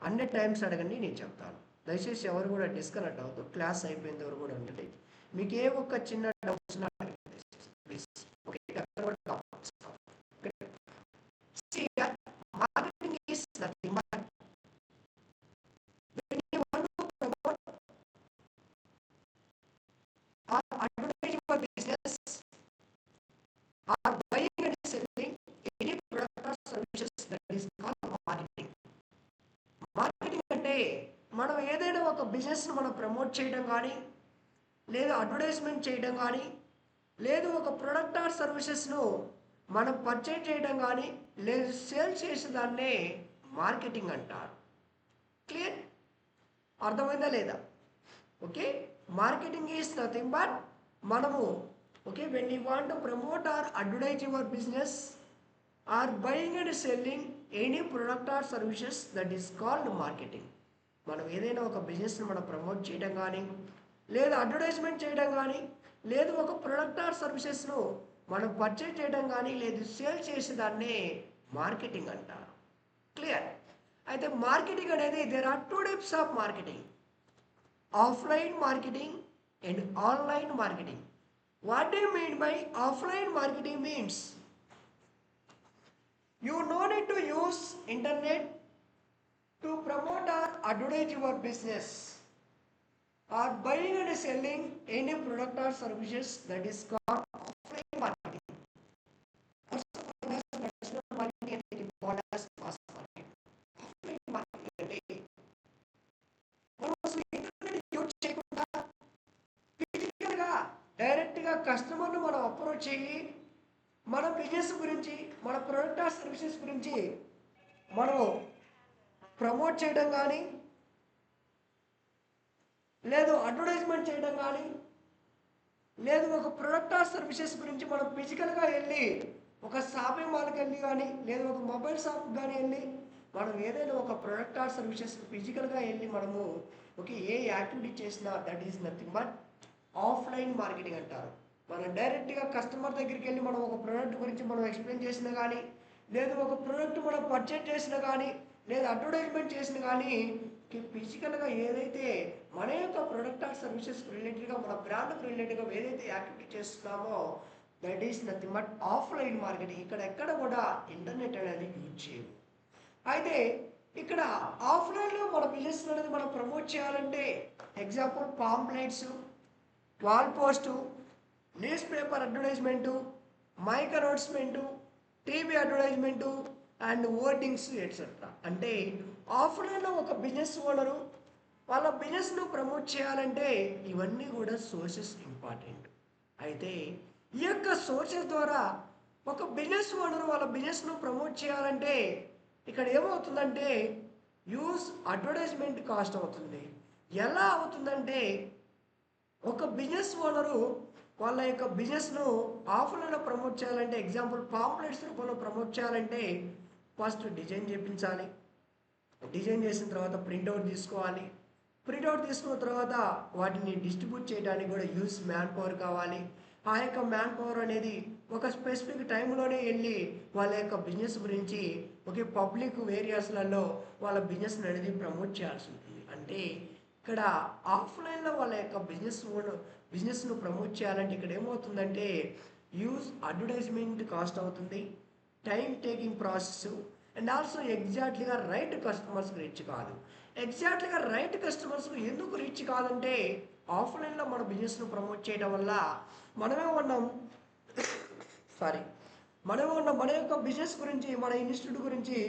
100 times అడగండి, నేను చెప్తాను. దయచేసి ఎవరు కూడా డిస్కనెక్ట్ అవ్వద్దు. క్లాస్ అయిపోయిన వరకు కూడా ఉండండి. మీకు ఏ ఒక్క చిన్న డౌట్స్ ఉన్నా అడగండి ప్లీజ్. ఓకే, ఎక్కడ కూడా comments. Okay. See, marketing is nothing but when you want to promote or advertise your business or buying and selling any product or services, that is called marketing. Marketing అంటే మనం ఏదైనా ఒక బిజినెస్ను మనం promote చేయడం కానీ, లేదా అడ్వర్టైజ్మెంట్ చేయడం కానీ, లేదు ఒక ప్రొడక్ట్ ఆర్ సర్వీసెస్ను మనం పర్చేజ్ చేయడం కానీ, లేదు సేల్ చేసేదాన్నే మార్కెటింగ్ అంటారు. క్లియర్? అర్థమైందా లేదా? Okay, marketing is nothing but మనము okay when you want to promote or advertise your business or buying and selling any product or services, that is called marketing. మనం ఏదైనా ఒక బిజినెస్ని మనం ప్రమోట్ చేయడం కానీ, లేదా అడ్వర్టైజ్మెంట్ చేయడం కానీ, లేదు ఒక ప్రొడక్ట్ ఆర్ సర్వీసెస్ను మనం పర్చేజ్ చేయడం కానీ, లేదు సేల్ చేసేదాన్నే మార్కెటింగ్ అంటారు. క్లియర్? అయితే మార్కెటింగ్ అనేది there are 2 types of marketing: offline marketing and online marketing. What do you mean by offline marketing? Means you no need to use internet to promote or advertise your business or buying and selling any product or services, that is called offline marketing. Also known as traditional marketing and it is called as mass marketing. Offline marketing అంటే మనం అసలు internet use చేయకుండా ఫిజికల్గా డైరెక్ట్గా కస్టమర్ను మనం approach చేయి మన business గురించి, మన ప్రొడక్ట్ ఆర్ సర్వీసెస్ గురించి మనం ప్రమోట్ చేయడం కానీ, లేదు అడ్వర్టైజ్మెంట్ చేయడం కానీ, లేదు ఒక ప్రొడక్ట్ ఆర్ సర్వీసెస్ గురించి మనం ఫిజికల్గా వెళ్ళి ఒక షాపింగ్ మాల్కి వెళ్ళి కానీ, లేదు ఒక మొబైల్ షాప్కి కానీ వెళ్ళి మనం ఏదైనా ఒక ప్రొడక్ట్ ఆర్ సర్వీసెస్ ఫిజికల్గా వెళ్ళి మనము ఓకే ఏ యాక్టివిటీ చేసినా that is nothing but offline marketing అంటారు. మనం డైరెక్ట్గా కస్టమర్ దగ్గరికి వెళ్ళి మనం ఒక ప్రోడక్ట్ గురించి మనం ఎక్స్ప్లెయిన్ చేసినా కానీ, లేదు ఒక ప్రోడక్ట్ మనం పర్చేజ్ చేసినా కానీ, లేదా అడ్వర్టైజ్మెంట్ చేసినా కానీ, ఫిజికల్గా ఏదైతే మన యొక్క ప్రొడక్ట్ ఆర్ సర్వీసెస్ రిలేటెడ్గా, మన బ్రాండ్కి రిలేటెడ్గా ఏదైతే యాక్టివిటీ చేస్తున్నామో that is nothing but offline marketing. ఇక్కడ ఎక్కడ కూడా ఇంటర్నెట్ అనేది యూజ్ చేయము. అయితే ఇక్కడ ఆఫ్లైన్లో మన బిజినెస్ అనేది మనం ప్రమోట్ చేయాలంటే example pamphlets, wall post, newspaper advertisement, mic announcement, TV advertisement and hoardings etcetera. అంటే ఆఫ్లైన్లో ఒక బిజినెస్ ఓనరు వాళ్ళ బిజినెస్ను ప్రమోట్ చేయాలంటే ఇవన్నీ కూడా సోర్సెస్ ఇంపార్టెంట్. అయితే ఈ యొక్క సోర్సెస్ ద్వారా ఒక బిజినెస్ ఓనరు వాళ్ళ బిజినెస్ను ప్రమోట్ చేయాలంటే ఇక్కడ ఏమవుతుందంటే యూజ్ అడ్వర్టైజ్మెంట్ కాస్ట్ అవుతుంది. ఎలా అవుతుందంటే ఒక బిజినెస్ ఓనరు వాళ్ళ యొక్క బిజినెస్ను ఆఫ్లైన్లో ప్రమోట్ చేయాలంటే ఎగ్జాంపుల్ పాంప్లెట్స్ రూపంలో ప్రమోట్ చేయాలంటే ఫస్ట్ డిజైన్ చేయించాలి. డిజైన్ చేసిన తర్వాత ప్రింట్అవుట్ తీసుకోవాలి. ప్రింట్అవుట్ తీసుకున్న తర్వాత వాటిని డిస్ట్రిబ్యూట్ చేయడానికి కూడా యూస్ మ్యాన్ పవర్ కావాలి. ఆ యొక్క మ్యాన్ పవర్ అనేది ఒక స్పెసిఫిక్ టైంలోనే వెళ్ళి వాళ్ళ యొక్క బిజినెస్ గురించి ఒకే పబ్లిక్ ఏరియాస్లలో వాళ్ళ బిజినెస్ అనేది ప్రమోట్ చేయాల్సి ఉంటుంది. అంటే ఇక్కడ ఆఫ్లైన్లో వాళ్ళ యొక్క బిజినెస్ను ప్రమోట్ చేయాలంటే ఇక్కడ ఏమవుతుందంటే యూజ్ అడ్వర్టైజ్మెంట్ కాస్ట్ అవుతుంది, time taking process and also ఎగ్జాక్ట్లీగా రైట్ కస్టమర్స్కి రీచ్ కాదు. ఎగ్జాక్ట్లీగా రైట్ కస్టమర్స్కి ఎందుకు రీచ్ కాదంటే ఆఫ్లైన్లో మన బిజినెస్ను ప్రమోట్ చేయడం వల్ల మనమే ఉన్నాం మన యొక్క బిజినెస్ గురించి, మన ఇన్స్టిట్యూట్ గురించి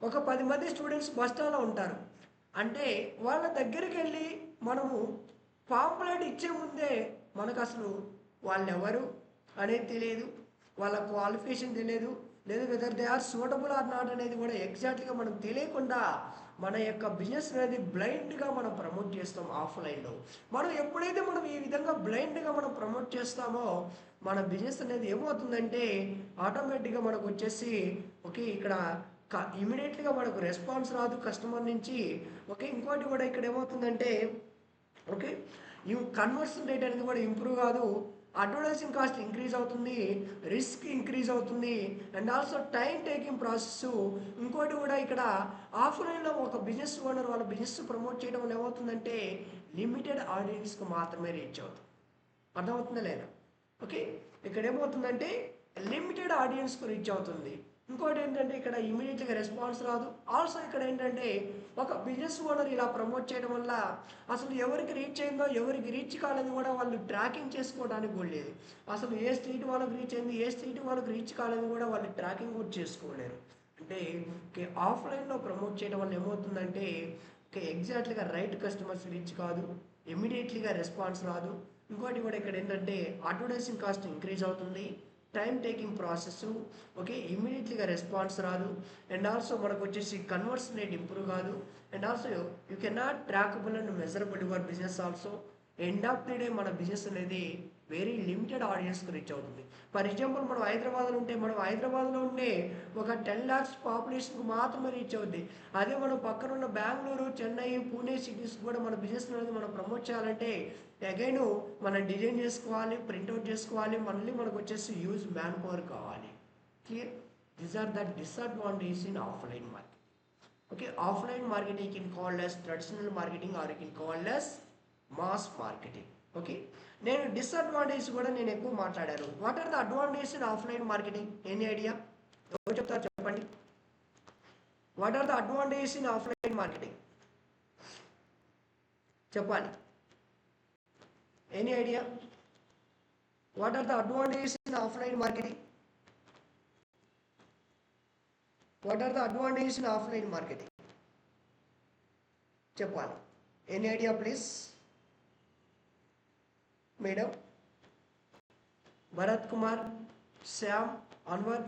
ఒక 10 మంది స్టూడెంట్స్ బస్ స్టాండ్లో ఉంటారు. అంటే వాళ్ళ దగ్గరికి వెళ్ళి మనము పాంప్లెట్ ఇచ్చే ముందే మనకు అసలు వాళ్ళు ఎవరు అనేది తెలియదు, వాళ్ళ క్వాలిఫికేషన్ తెలియదు, లేదు whether they are suitable or not అనేది కూడా ఎగ్జాక్ట్గా మనం తెలియకుండా మన యొక్క బిజినెస్ అనేది బ్లైండ్గా మనం ప్రమోట్ చేస్తాం. ఆఫ్లైన్లో మనం ఎప్పుడైతే మనం ఈ విధంగా బ్లైండ్గా మనం ప్రమోట్ చేస్తామో మన బిజినెస్ అనేది ఏమవుతుందంటే ఆటోమేటిక్గా మనకు వచ్చేసి ఓకే ఇక్కడ ఇమీడియట్లీగా మనకు రెస్పాన్స్ రాదు కస్టమర్ నుంచి. ఓకే, ఇంకోటి కూడా ఇక్కడ ఏమవుతుందంటే ఓకే కన్వర్షన్ రేట్ అనేది కూడా ఇంప్రూవ్ కాదు. అడ్వర్టైజింగ్ కాస్ట్ ఇంక్రీజ్ అవుతుంది, రిస్క్ ఇంక్రీజ్ అవుతుంది, and also time taking process. ఇంకోటి కూడా ఇక్కడ ఆఫ్లైన్లో ఒక బిజినెస్ ఓనర్ వాళ్ళ బిజినెస్ ప్రమోట్ చేయడం వల్ల ఏమవుతుందంటే లిమిటెడ్ ఆడియన్స్కి మాత్రమే రీచ్ అవుతుంది. అర్థమవుతుందా లేదా? ఓకే, ఇక్కడ ఏమవుతుందంటే లిమిటెడ్ ఆడియన్స్కు రీచ్ అవుతుంది. ఇంకోటి ఏంటంటే ఇక్కడ ఇమీడియట్గా రెస్పాన్స్ రాదు. ఆల్సో ఇక్కడ ఏంటంటే ఒక బిజినెస్ ఓనర్ ఇలా ప్రమోట్ చేయడం వల్ల అసలు ఎవరికి రీచ్ అయిందో ఎవరికి రీచ్ కాలేదు కూడా వాళ్ళు ట్రాకింగ్ చేసుకోవడానికి కూడా లేదు. అసలు ఏ స్ట్రీట్ వాళ్ళకి రీచ్ అయింది, ఏ స్ట్రీట్ వాళ్ళకి రీచ్ కాలేదు కూడా వాళ్ళు ట్రాకింగ్ కూడా చేసుకోలేరు. అంటే ఆఫ్లైన్లో ప్రమోట్ చేయడం వల్ల ఏమవుతుందంటే ఎగ్జాక్ట్లీగా రైట్ కస్టమర్స్ రీచ్ కాదు, ఇమీడియట్లీగా రెస్పాన్స్ రాదు. ఇంకోటి కూడా ఇక్కడ ఏంటంటే అడ్వర్టైజింగ్ కాస్ట్ ఇంక్రీజ్ అవుతుంది, టైం టేకింగ్ ప్రాసెస్. ఓకే, ఇమీడియట్లీగా రెస్పాన్స్ రాదు, అండ్ ఆల్సో మనకు వచ్చేసి కన్వర్షన్ రేట్ ఇంప్రూవ్ కాదు, and also you cannot trackable and measurable your business also. End of the day మన బిజినెస్ అనేది వెరీ లిమిటెడ్ ఆడియన్స్కి రీచ్ అవుతుంది. ఫర్ ఎగ్జాంపుల్ మనం హైదరాబాద్లో ఉంటే మనం హైదరాబాద్లో ఉండే ఒక 10 lakhs పాపులేషన్కి మాత్రమే రీచ్ అవుద్ది. అదే మనం పక్కన ఉన్న బెంగళూరు, చెన్నై, పూణే సిటీస్ కూడా మన బిజినెస్ అనేది మనం ప్రమోట్ చేయాలంటే అగైన్ మనం డిజైన్ చేసుకోవాలి, ప్రింట్అవుట్ చేసుకోవాలి, మళ్ళీ మనకు వచ్చేసి యూజ్ మ్యాన్ పవర్ కావాలి. Clear? These are the disadvantage in offline market. Okay, offline marketing can called as traditional marketing or can called as mass marketing. Okay, నేను డిసడ్వాంటేజ్ కూడా నేను ఎక్కువ మాట్లాడాను. What are the advantage in offline marketing? Any idea? ఎవరు చెప్తారు చెప్పండి. What are the advantage in offline marketing? చెప్పాలి. Any idea? What are the advantage in offline marketing? What are the advantage in offline marketing? చెప్పాలి. Any idea please? Madam, Bharat Kumar, Shyam, Anwar,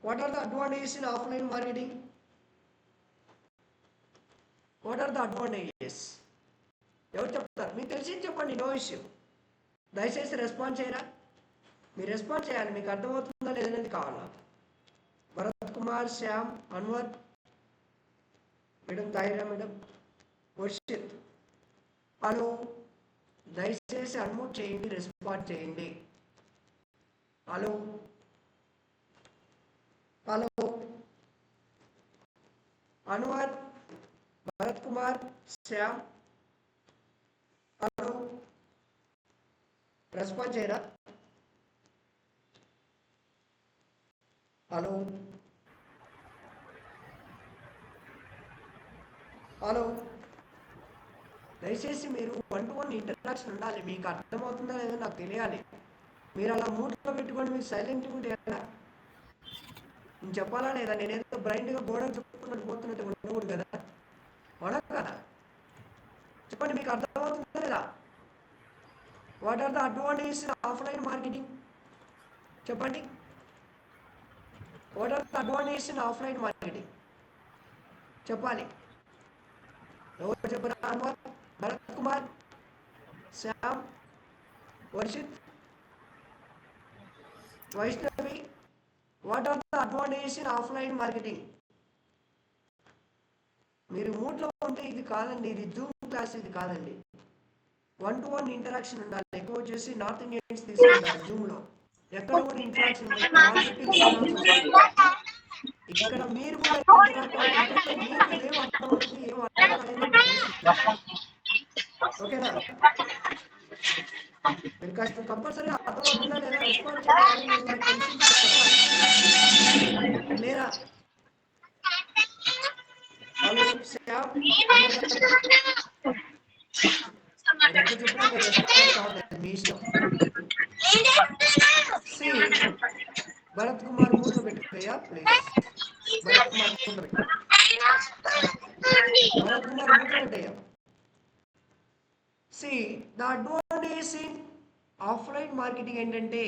what are the advantages in offline marketing? What are the advantages? ఎవరు చెప్తారు? మీకు తెలిసి చెప్పండి, no issue. దయచేసి response చేయరా? మీరు response చేయాలి, మీకు అర్థమవుతుందా లేదనేది కావాలా. Bharat Kumar, Shyam, Anwar, madam Tahira, madam Varshith, hello, దయచేసి అన్మ్యూట్ చేయండి, రెస్పాన్స్ చేయండి. Hello hello, Anwar, Bharat Kumar, Shyam, hello, response చేయరా? హలో హలో, దయచేసి మీరు 1-to-1 ఇంటరాక్షన్ ఉండాలి. మీకు అర్థమవుతుందా లేదో నాకు తెలియాలి. మీరు అలా మూట్లో పెట్టుకొని మీరు సైలెంట్గా ఉంటే ఎలా? నేను చెప్పాలా లేదా? నేనేదో బ్రైండ్గా గోడకు చెప్పుకున్నట్టు పోతున్నట్టు ఉండకూడదు కదా, ఉండదు కదా. చెప్పండి, మీకు అర్థమవుతుందా లేదా? What are the advantages in offline marketing? చెప్పండి. What are the advantages in offline marketing? చెప్పాలి. ఎవరు చెప్పరా? Anwar, Bharat Kumar, Shyam, Varshith, Vaishnavi, what are the advantages in offline marketing? మీరు మూట్లో ఉంటే ఇది కాదండి, ఇది జూమ్ క్లాస్, ఇది కాదండి. 1-to-1 ఇంటరాక్షన్ ఉండాలి. ఎక్కువ వచ్చేసి నార్త్ ఇండియన్స్ తీసుకుంటారు జూమ్లో. ఎక్కడ కూడా ఇంటరాక్షన్ ఇక్కడ మీరు కూడా ఇంటరాక్ట్ అవుతుంటే మీకు ఏం అర్థమవుతుంది, ఏం అర్థం కాలేదు. ఓకేనా? మీరు కాస్త కంపల్సరీగా అర్థమవుతుందా లేదా రెస్పాన్స్ చేయాలి. లేదా హలో శ్యామ్, చెప్పినా మీరు రెస్పాన్స్ కావట్లేదు, మీ ఇష్టం. సి భరత్ కుమార్ మూట్లో పెట్టుకోయా ప్లీజ్. భరత్ కుమార్ మూట్లో పెట్టు. భరత్ కుమార్ మూట్లో పెట్టయ్యా. See the advantage in offline marketing ఏంటంటే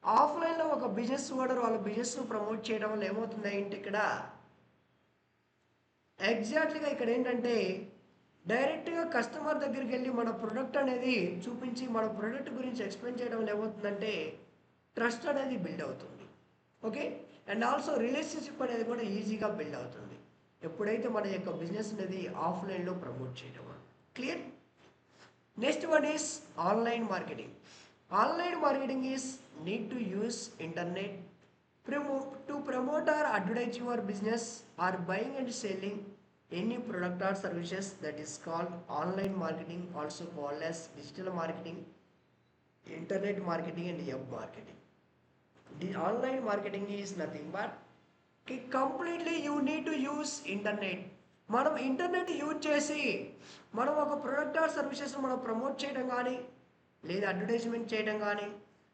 ఆఫ్లైన్లో ఒక బిజినెస్ ఓనర్ వాళ్ళ బిజినెస్ ప్రమోట్ చేయడం వల్ల ఏమవుతుందంటే ఇక్కడ ఎగ్జాక్ట్లీగా ఇక్కడ ఏంటంటే డైరెక్ట్గా కస్టమర్ దగ్గరికి వెళ్ళి మన ప్రొడక్ట్ అనేది చూపించి మన ప్రొడక్ట్ గురించి ఎక్స్ప్లెయిన్ చేయడం వల్ల ఏమవుతుందంటే ట్రస్ట్ అనేది బిల్డ్ అవుతుంది. ఓకే, అండ్ ఆల్సో రిలేషన్షిప్ అనేది కూడా ఈజీగా బిల్డ్ అవుతుంది ఎప్పుడైతే మన యొక్క బిజినెస్ అనేది ఆఫ్లైన్లో ప్రమోట్ చేయడం. Clear? Next one is online marketing. Online marketing is need to use internet to promote or advertise your business or buying and selling any product or services. That is called online marketing, also called as digital marketing, internet marketing and web marketing. The online marketing is nothing but completely you need to use internet. మనం internet use చేసి మనం ఒక product or services మనం promote చేయడం కానీ, లేదా advertisement చేయడం కానీ,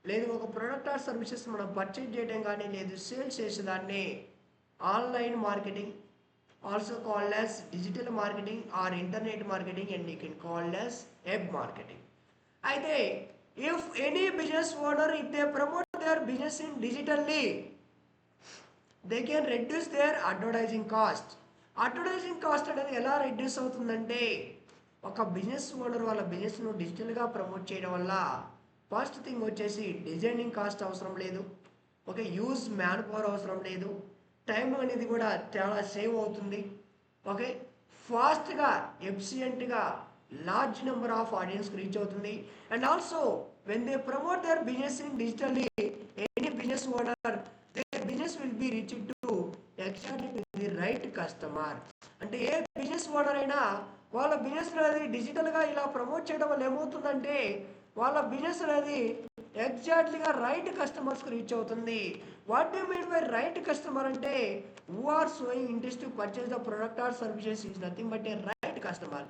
లేదు ఒక ప్రొడక్ట్ ఆర్ సర్వీసెస్ మనం పర్చేజ్ చేయడం కానీ, లేదు సేల్స్ చేసేదాన్ని online marketing, also called as digital marketing or internet marketing and you can called as web marketing. అయితే if any business owner if they promote their business in digitally they can reduce their advertising cost. Advertising cost అనేది ఎలా reduce అవుతుందంటే, ఒక business owner వాళ్ళ బిజినెస్ను డిజిటల్గా promote చేయడం వల్ల ఫస్ట్ థింగ్ వచ్చేసి డిజైనింగ్ కాస్ట్ అవసరం లేదు, ఓకే, యూజ్ మ్యాన్ పవర్ అవసరం లేదు, టైం అనేది కూడా చాలా సేవ్ అవుతుంది, ఓకే, ఫాస్ట్గా ఎఫిషియెంట్గా లార్జ్ నెంబర్ ఆఫ్ ఆడియన్స్కి రీచ్ అవుతుంది. And also when they promote their business in digitally any business owner their business will be reaching to exactly to the right customer. అంటే ఏ బిజినెస్ ఓనర్ అయినా వాళ్ళ business అనేది డిజిటల్గా ఇలా promote చేయడం వల్ల ఏమవుతుందంటే వాళ్ళ బిజినెస్ అనేది ఎగ్జాక్ట్లీగా రైట్ కస్టమర్స్కి రీచ్ అవుతుంది. What do mean by right customer అంటే who are showing interest to purchase the product or services is nothing but a right customer.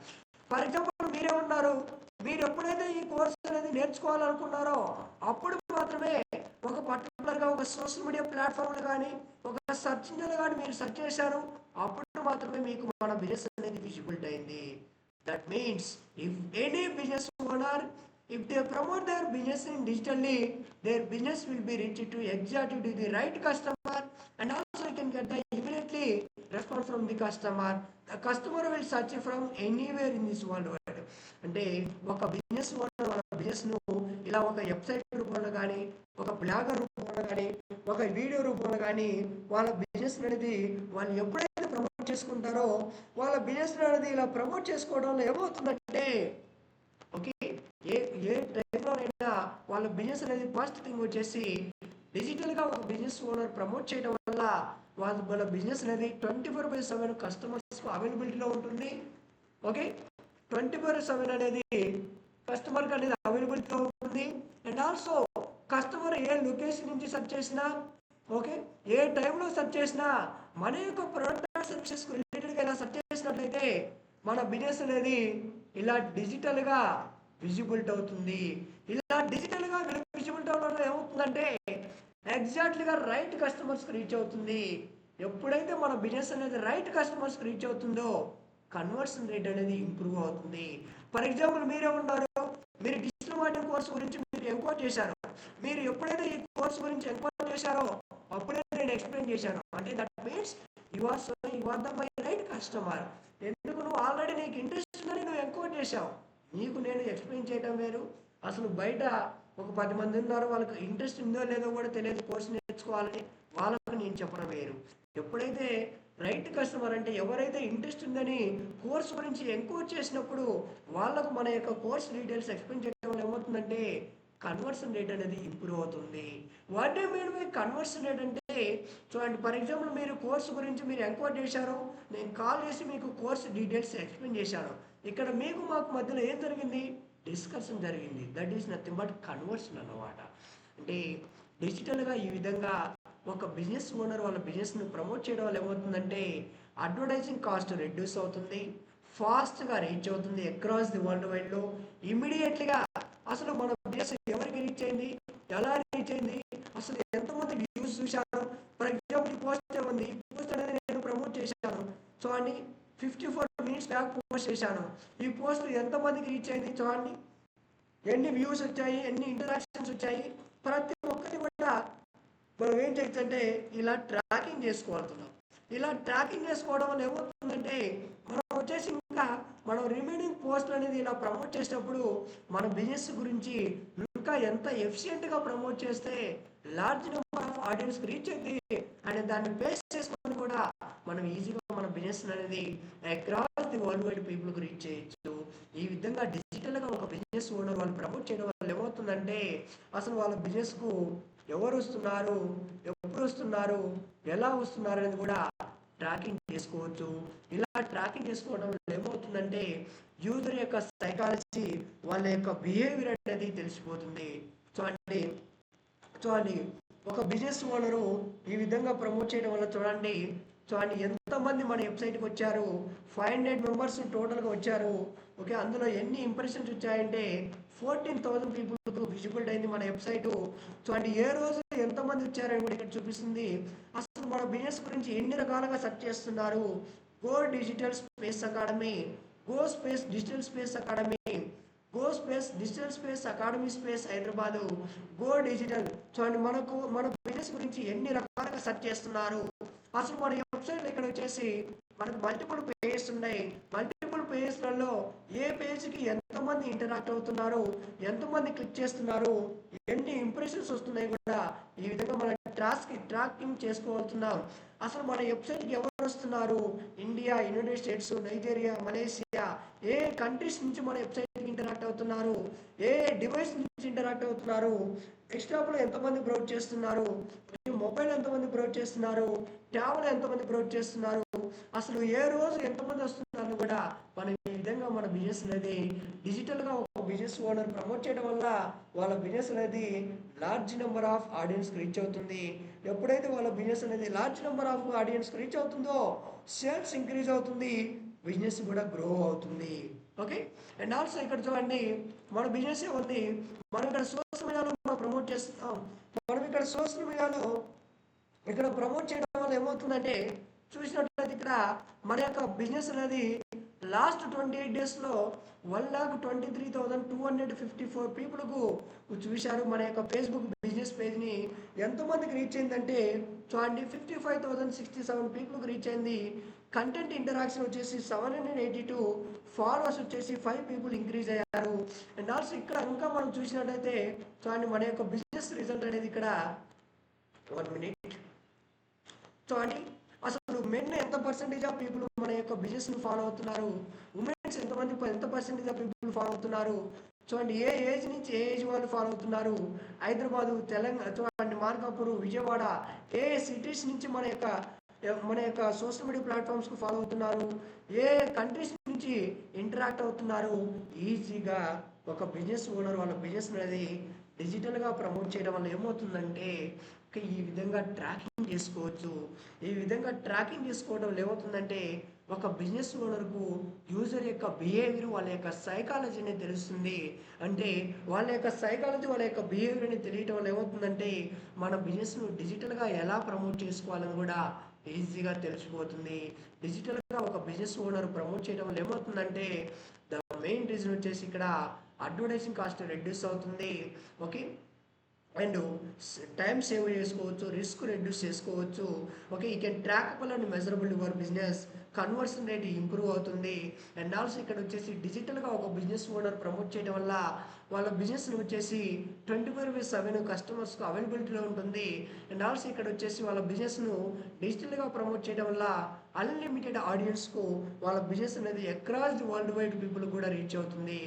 For example మీరే ఉన్నారు, మీరు ఎప్పుడైతే ఈ కోర్స్ అనేది నేర్చుకోవాలనుకున్నారో అప్పుడు మాత్రమే ఒక పర్టికులర్గా ఒక సోషల్ మీడియా ప్లాట్ఫామ్లు కానీ ఒక సర్చ్ ఇంజిన్లో కానీ మీరు సెర్చ్ చేశారు, అప్పుడు మాత్రమే మీకు మన బిజినెస్ అనేది విజిబిలిటీ అయింది. That means if any business owner if they promote their business in digitally their business will be reach to exactly to the right customer and also you can get the immediately response from the customer. The customer will search from anywhere in this world. అంటే ఒక business owner వాళ్ళ బిజినెస్ను ఇలా ఒక website రూపంలో కానీ, ఒక blogger రూపంలో కానీ, ఒక వీడియో రూపంలో కానీ వాళ్ళ బిజినెస్ అనేది వాళ్ళు ఎప్పుడైతే ప్రమోట్ చేసుకుంటారో వాళ్ళ బిజినెస్ అనేది ఇలా ప్రమోట్ చేసుకోవడంలో ఏమవుతుందంటే, ఓకే, ఏ ఏ టైంలోనైనా వాళ్ళ బిజినెస్ అనేది ఫస్ట్ థింగ్ వచ్చేసి డిజిటల్గా ఒక బిజినెస్ ఓనర్ ప్రమోట్ చేయడం వల్ల వాళ్ళ బిజినెస్ అనేది 24/7 కస్టమర్స్కు అవైలబిలిటీలో ఉంటుంది. ఓకే, 24/7 అనేది కస్టమర్కి అనేది అవైలబిలిటీలో ఉంటుంది. And also customer A location నుంచి సెర్చ్ చేసినా, ఓకే, ఏ టైంలో సెర్చ్ చేసినా మన యొక్క ప్రొడక్ట్ సర్వీసెస్ రిలేటెడ్గా ఇలా సెర్చ్ చేసినట్లయితే మన బిజినెస్ అనేది ఇలా డిజిటల్గా విజిబిలిటీ అవుతుంది. ఇలా డిజిటల్గా విజిబిలిటీ అవడం ఏమవుతుందంటే ఎగ్జాక్ట్లీగా రైట్ కస్టమర్స్కి రీచ్ అవుతుంది. ఎప్పుడైతే మన బిజినెస్ అనేది రైట్ కస్టమర్స్కి రీచ్ అవుతుందో కన్వర్షన్ రేట్ అనేది ఇంప్రూవ్ అవుతుంది. ఫర్ ఎగ్జాంపుల్ మీరే ఉన్నారు, మీరు డిజిటల్ మార్కెటింగ్ కోర్స్ గురించి మీరు ఎంక్వైరీ చేశారు, మీరు ఎప్పుడైతే ఈ కోర్స్ గురించి ఎంక్వైరీ చేశారో అప్పుడే నేను ఎక్స్ప్లెయిన్ చేశాను. అంటే that means you are the my right customer. ఎందుకు నువ్వు ఆల్రెడీ నీకు ఇంట్రెస్ట్ ఉందని నువ్వు ఎంక్వైరీ చేశావు. నీకు నేను ఎక్స్ప్లెయిన్ చేయడం వేరు, అసలు బయట ఒక 10 మంది ఉన్నారు, వాళ్ళకి ఇంట్రెస్ట్ ఉందో లేదో కూడా తెలియదు కోర్స్ నేర్చుకోవాలని, వాళ్ళకు నేను చెప్పడం వేరు. ఎప్పుడైతే రైట్ కస్టమర్ అంటే ఎవరైతే ఇంట్రెస్ట్ ఉందని కోర్స్ గురించి ఎంక్వైరీ చేసినప్పుడు వాళ్ళకు మన యొక్క కోర్స్ డీటెయిల్స్ ఎక్స్ప్లెయిన్ చేయడం వల్ల ఏమవుతుందంటే కన్వర్షన్ రేట్ అనేది ఇంప్రూవ్ అవుతుంది. What do mean by conversion rate అంటే, చూడండి, ఫర్ ఎగ్జాంపుల్ మీరు కోర్సు గురించి మీరు ఎంక్వైరీ చేశారు, నేను కాల్ చేసి మీకు కోర్స్ డీటెయిల్స్ ఎక్స్ప్లెయిన్ చేశాను. ఇక్కడ మీకు మాకు మధ్యలో ఏం జరిగింది? డిస్కషన్ జరిగింది. That is nothing but conversion అన్నమాట. అంటే డిజిటల్గా ఈ విధంగా ఒక బిజినెస్ ఓనర్ వాళ్ళ బిజినెస్ను ప్రమోట్ చేయడం వల్ల ఏమవుతుందంటే అడ్వర్టైజింగ్ కాస్ట్ రెడ్యూస్ అవుతుంది, ఫాస్ట్గా రీచ్ అవుతుంది అక్రాస్ ది వరల్డ్ వైడ్లో. ఇమీడియట్లీగా అసలు మన బిజినెస్ ఎవరికి రీచ్ అయింది, ఎలా రీచ్ అయింది, అసలు ఎంతమంది వ్యూస్ చూశారు. ఫర్ ఎగ్జాంపుల్ ఈ పోస్ట్ ఏముంది, ఈ పోస్ట్ అనేది నేను ప్రమోట్ చేశాను చూడండి, 54 minutes బ్యాక్ పోస్ట్ చేశాను. ఈ పోస్ట్ ఎంతమందికి రీచ్ అయింది చూడండి, ఎన్ని వ్యూస్ వచ్చాయి, ఎన్ని ఇంటరాక్షన్స్ వచ్చాయి, ప్రతి ఒక్కటి కూడా మనం ఏం చేయొచ్చంటే ఇలా ట్రాకింగ్ చేసుకోగలుగుతున్నాం. ఇలా ట్రాకింగ్ చేసుకోవడం వల్ల ఏమవుతుందంటే మనం వచ్చేసి ఇంకా మనం రిమైనింగ్ పోస్టులు అనేది ఇలా ప్రమోట్ చేసేటప్పుడు మన బిజినెస్ గురించి ఇంకా ఎంత ఎఫిషియెంట్గా ప్రమోట్ చేస్తే లార్జ్ నెంబర్ ఆఫ్ ఆడియన్స్కి రీచ్ అవుతుంది అండ్ దాన్ని బేస్ చేసుకొని కూడా మనం ఈజీగా మన బిజినెస్ అనేది అక్రాస్ ది వరల్డ్ వైడ్ పీపుల్కి రీచ్ చేయొచ్చు. ఈ విధంగా డిజిటల్గా ఒక బిజినెస్ ఓనర్ వాళ్ళు ప్రమోట్ చేయడం వల్ల వల్ల ఏమవుతుందంటే అసలు వాళ్ళ బిజినెస్కు ఎవరు వస్తున్నారు, ఎప్పుడు వస్తున్నారు, ఎలా వస్తున్నారు అనేది కూడా ట్రాకింగ్ చేసుకోవచ్చు. ఇలా ట్రాకింగ్ చేసుకోవడం వల్ల ఏమవుతుందంటే యూజర్ యొక్క సైకాలజీ, వాళ్ళ యొక్క బిహేవియర్ అనేది తెలిసిపోతుంది. చూడండి చూడండి ఒక బిజినెస్ ఓనరు ఈ విధంగా ప్రమోట్ చేయడం వల్ల చూడండి ఎంతమంది మన వెబ్సైట్కి వచ్చారు. 500 మెంబర్స్ టోటల్గా వచ్చారు. ఓకే, అందులో ఎన్ని ఇంప్రెషన్స్ వచ్చాయంటే 14,000 పీపుల్కు విజిబిలిటీ అయింది మన వెబ్సైట్. చూడండి ఏ రోజు ఎంతమంది వచ్చారని కూడా ఇక్కడ చూపిస్తుంది. అసలు మన బిజినెస్ గురించి ఎన్ని రకాలుగా సెర్చ్ చేస్తున్నారు. Go digital space academy, go space digital space academy, go space digital space academy space Hyderabad, go digital. చూడండి మన బిజినెస్ గురించి ఎన్ని రకాలుగా సెర్చ్ చేస్తున్నారు. అసలు మన వెబ్సైట్ ఇక్కడ వచ్చేసి మనకు మల్టిపుల్ పేజెస్ ఉన్నాయి. మల్టిపుల్ పేజెస్లలో ఏ పేజ్కి ఎంతమంది ఇంటరాక్ట్ అవుతున్నారు, ఎంతమంది క్లిక్ చేస్తున్నారు, ఎన్ని ఇంప్రెషన్స్ వస్తున్నాయి కూడా ఈ విధంగా మన ట్రాకింగ్ చేసుకోబోతున్నాం. అసలు మన వెబ్సైట్కి ఎవరు వస్తున్నారు, India, United States, Nigeria, Malaysia, ఏ కంట్రీస్ నుంచి మన వెబ్సైట్కి ఇంటరాక్ట్ అవుతున్నారు, ఏ డివైస్ నుంచి ఇంటరాక్ట్ అవుతున్నారు, డెస్క్టాప్లో ఎంతమంది బ్రౌజ్ చేస్తున్నారు, మొబైల్ ఎంతమంది బ్రౌజ్ చేస్తున్నారు, ట్యాబ్లో ఎంతమంది బ్రౌజ్ చేస్తున్నారు, అసలు ఏ రోజు ఎంతమంది వస్తున్నారు కూడా మనం ఈ విధంగా మన బిజినెస్ అనేది డిజిటల్గా ఒక బిజినెస్ ఓనర్ ప్రమోట్ చేయడం వల్ల వాళ్ళ బిజినెస్ అనేది లార్జ్ నెంబర్ ఆఫ్ ఆడియన్స్కి రీచ్ అవుతుంది. ఎప్పుడైతే వాళ్ళ బిజినెస్ అనేది లార్జ్ నెంబర్ ఆఫ్ ఆడియన్స్కి రీచ్ అవుతుందో సేల్స్ ఇంక్రీజ్ అవుతుంది, బిజినెస్ కూడా గ్రో అవుతుంది. ఓకే, అండ్ ఆల్సో ఇక్కడ చూడండి మన బిజినెస్ ఉంది. మనం ఇక్కడ సోషల్ మీడియాలో ప్రమోట్ చేస్తున్నాం. మనం ఇక్కడ సోషల్ మీడియాలో ఇక్కడ ప్రమోట్ చేయడం వల్ల ఏమవుతుందంటే చూసినట్లయితే ఇక్కడ మన యొక్క బిజినెస్ అనేది లాస్ట్ 28 డేస్లో 1,23,254 పీపుల్కు చూశారు. మన యొక్క ఫేస్బుక్ బిజినెస్ పేజ్ని ఎంతమందికి రీచ్ అయిందంటే చూడండి 55,067 పీపుల్కి రీచ్ అయింది. కంటెంట్ ఇంటరాక్షన్ వచ్చేసి 782, ఫాలోవర్స్ వచ్చేసి 5 పీపుల్ ఇంక్రీజ్ అయ్యారు. అండ్ ఆల్సో ఇక్కడ ఇంకా మనం చూసినట్లయితే చూడండి మన యొక్క బిజినెస్ రిజల్ట్ అనేది ఇక్కడ 1 మినిట్ చూడండి. అసలు మెన్ ఎంత పర్సెంటేజ్ ఆఫ్ పీపుల్ మన యొక్క బిజినెస్ని ఫాలో అవుతున్నారు, ఉమెన్స్ ఎంత పర్సెంటేజ్ ఆఫ్ పీపుల్ ఫాలో అవుతున్నారు. చూడండి ఏ ఏజ్ నుంచి ఏ ఏజ్ వాళ్ళు ఫాలో అవుతున్నారు. హైదరాబాదు, తెలంగాణ, చూడండి మార్కాపూర్, విజయవాడ, ఏ సిటీస్ నుంచి మన యొక్క సోషల్ మీడియా ప్లాట్ఫామ్స్కి ఫాలో అవుతున్నారు, ఏ కంట్రీస్ నుంచి ఇంటరాక్ట్ అవుతున్నారు. ఈజీగా ఒక బిజినెస్ ఓనర్ వాళ్ళ బిజినెస్ అనేది డిజిటల్గా ప్రమోట్ చేయడం వల్ల ఏమవుతుందంటే ఈ విధంగా ట్రాకింగ్ చేసుకోవచ్చు. ఈ విధంగా ట్రాకింగ్ చేసుకోవడం వల్ల ఏమవుతుందంటే ఒక బిజినెస్ ఓనర్కు యూజర్ యొక్క బిహేవియర్, వాళ్ళ యొక్క సైకాలజీ అనేది తెలుస్తుంది. అంటే వాళ్ళ యొక్క సైకాలజీ, వాళ్ళ యొక్క బిహేవియర్ అనేది తెలియటం వల్ల ఏమవుతుందంటే మన బిజినెస్ను డిజిటల్గా ఎలా ప్రమోట్ చేసుకోవాలని కూడా ఈజీగా తెలిసిపోతుంది. డిజిటల్గా ఒక బిజినెస్ ఓనర్ ప్రమోట్ చేయడం వల్ల ఏమవుతుందంటే ద మెయిన్ రీజన్ వచ్చేసి ఇక్కడ అడ్వర్టైజింగ్ కాస్ట్ రెడ్యూస్ అవుతుంది. ఓకే, అండ్ టైం సేవ్ చేసుకోవచ్చు, రిస్క్ రెడ్యూస్ చేసుకోవచ్చు. Okay, you can trackable and measurable your business, conversion rate improve అవుతుంది. అండ్ ఆల్సో ఇక్కడ వచ్చేసి డిజిటల్గా ఒక బిజినెస్ ఓనర్ ప్రమోట్ చేయడం వల్ల వాళ్ళ బిజినెస్ని వచ్చేసి 24/7 కస్టమర్స్కు అవైలబిలిటీలో ఉంటుంది. అండ్ ఆల్సో ఇక్కడ వచ్చేసి వాళ్ళ బిజినెస్ను డిజిటల్గా ప్రమోట్ చేయడం వల్ల అన్లిమిటెడ్ ఆడియన్స్కు వాళ్ళ బిజినెస్ అనేది across the world wide people కూడా రీచ్ అవుతుంది.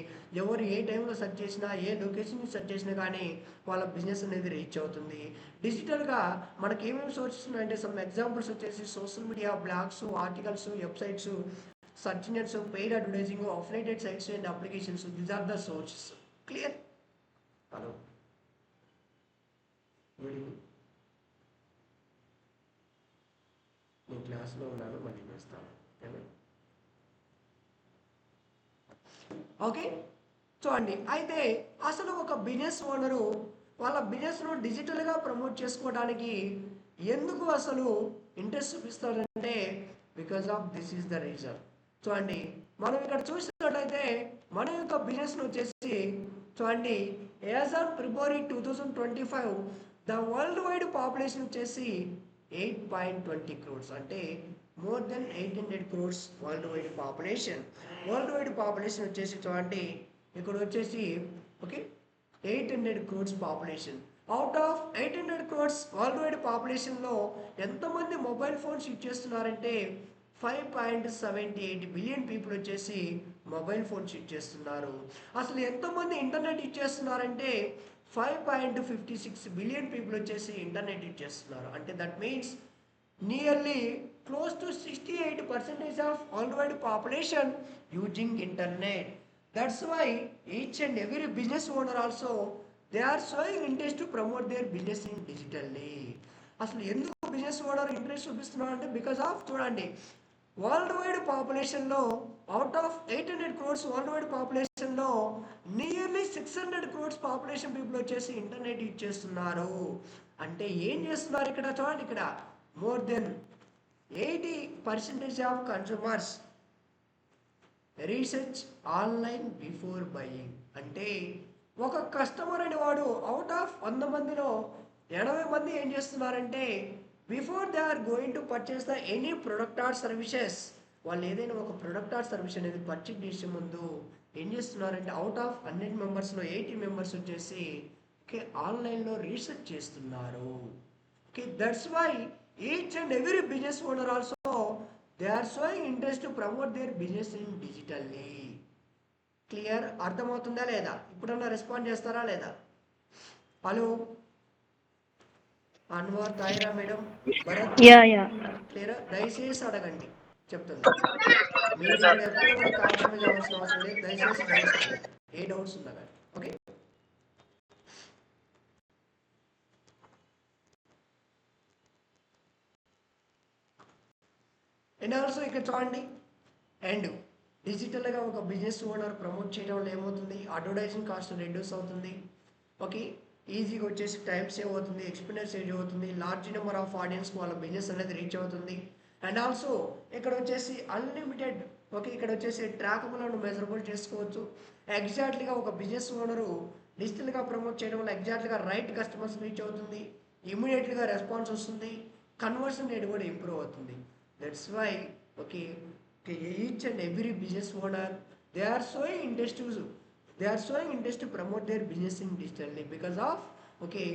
ఎవరు ఏ టైంలో సెర్చ్ చేసినా, ఏ లొకేషన్ సెర్చ్ చేసినా కానీ వాళ్ళ బిజినెస్ అనేది రీచ్ అవుతుంది. డిజిటల్గా మనకి ఏమేమి సోర్సెస్ ఉన్నాయంటే సమ్ ఎగ్జాంపుల్స్ వచ్చేసి social media, blogs, articles, websites, search engines, paid advertising, affiliated sites and applications. These are the sources. Clear? Hello, నేను క్లాస్లో ఉన్నాను, మళ్ళీ చేస్తాను. ఓకే, చూడండి అయితే అసలు ఒక బిజినెస్ ఓనరు వాళ్ళ బిజినెస్ను డిజిటల్గా ప్రమోట్ చేసుకోవడానికి ఎందుకు అసలు ఇంట్రెస్ట్ చూపిస్తారంటే because of this is the reason. చూడండి మనం ఇక్కడ చూసినట్లయితే మన యొక్క బిజినెస్ను వచ్చేసి చూడండి as on February 2025 the world wide population వచ్చేసి 8.20 crores, అంటే more than 800 crores world wide population. World wide population వచ్చేసి చూడండి ఇక్కడ వచ్చేసి okay 800 crores population. Out of 800 crores world wide పాపులేషన్లో ఎంతమంది మొబైల్ ఫోన్స్ యూజ్ చేస్తున్నారంటే 5.78 బిలియన్ పీపుల్ వచ్చేసి మొబైల్ ఫోన్స్ యూజ్ చేస్తున్నారు. అసలు ఎంతమంది ఇంటర్నెట్ యూజ్ చేస్తున్నారంటే 5.56 బిలియన్ పీపుల్ వచ్చేసి ఇంటర్నెట్ యూజ్ చేస్తున్నారు. అంటే that means nearly close to 68% of world population using internet. That's why each and every business owner also they are showing interest to promote their business in digitally. అసలు ఎందుకు business owner interest చూపిస్తున్నారు అంటే because of చూడండి, world wide పాపులేషన్లో out of 800 crores world wide పాపులేషన్లో nearly 600 crores population people వచ్చేసి internet use చేస్తున్నారు. అంటే ఏం చేస్తున్నారు ఇక్కడ చూడండి, ఇక్కడ more than 80% of consumers research online before buying. అంటే ఒక కస్టమర్ అనేవాడు అవుట్ ఆఫ్ 100 మందిలో 80 మంది ఏం చేస్తున్నారంటే before they are going to purchase the any product or services, వాళ్ళు ఏదైనా ఒక ప్రొడక్ట్ ఆర్ సర్వీస్ అనేది పర్చేస్ చేసే ముందు ఏం చేస్తున్నారంటే అవుట్ ఆఫ్ 100 మెంబర్స్లో 80 మెంబర్స్ వచ్చేసి ఓకే ఆన్లైన్లో రీసెర్చ్ చేస్తున్నారు. Okay that's why each and every business owner also they are showing interest to promote their business in digitally. Clear? అర్థమవుతుందా లేదా? ఇప్పుడన్నా రెస్పాండ్ చేస్తారా లేదా? Hello Anwar, Tahira madam, Bharat, clear? దయచేసి అడగండి, చెప్తుంది. మీరు ఇక్కడ ఎప్పుడు కూడా కాంప్రమైజ్ అవ్వాల్సిన అవసరం లేదు. దయచేసి డౌట్స్ అడగండి, ఏ డౌట్స్ ఉన్నా కానీ. ఓకే అండ్ ఆల్సో ఇక్కడ చూడండి, అండ్ డిజిటల్గా ఒక బిజినెస్ ఓనర్ ప్రమోట్ చేయడం వల్ల ఏమవుతుంది, అడ్వర్టైజింగ్ కాస్ట్ రెడ్యూస్ అవుతుంది. ఓకే ఈజీగా వచ్చేసి టైం సేవ్ అవుతుంది, ఎక్స్పీరియన్స్ సేవ్ అవుతుంది, లార్జ్ నెంబర్ ఆఫ్ ఆడియన్స్కి వాళ్ళ బిజినెస్ అనేది రీచ్ అవుతుంది. అండ్ ఆల్సో ఇక్కడ వచ్చేసి అన్లిమిటెడ్, ఓకే ఇక్కడ వచ్చేసి ట్రాకబుల్ మెజరబుల్ చేసుకోవచ్చు. ఎగ్జాక్ట్లీగా ఒక బిజినెస్ ఓనరు డిజిటల్గా ప్రమోట్ చేయడం వల్ల ఎగ్జాక్ట్లీగా రైట్ కస్టమర్స్ రీచ్ అవుతుంది, ఇమీడియట్గా రెస్పాన్స్ వస్తుంది, కన్వర్షన్ రేట్ కూడా ఇంప్రూవ్ అవుతుంది. That's why okay each and every business owner they are showing interest to promote their business in digitally because of okay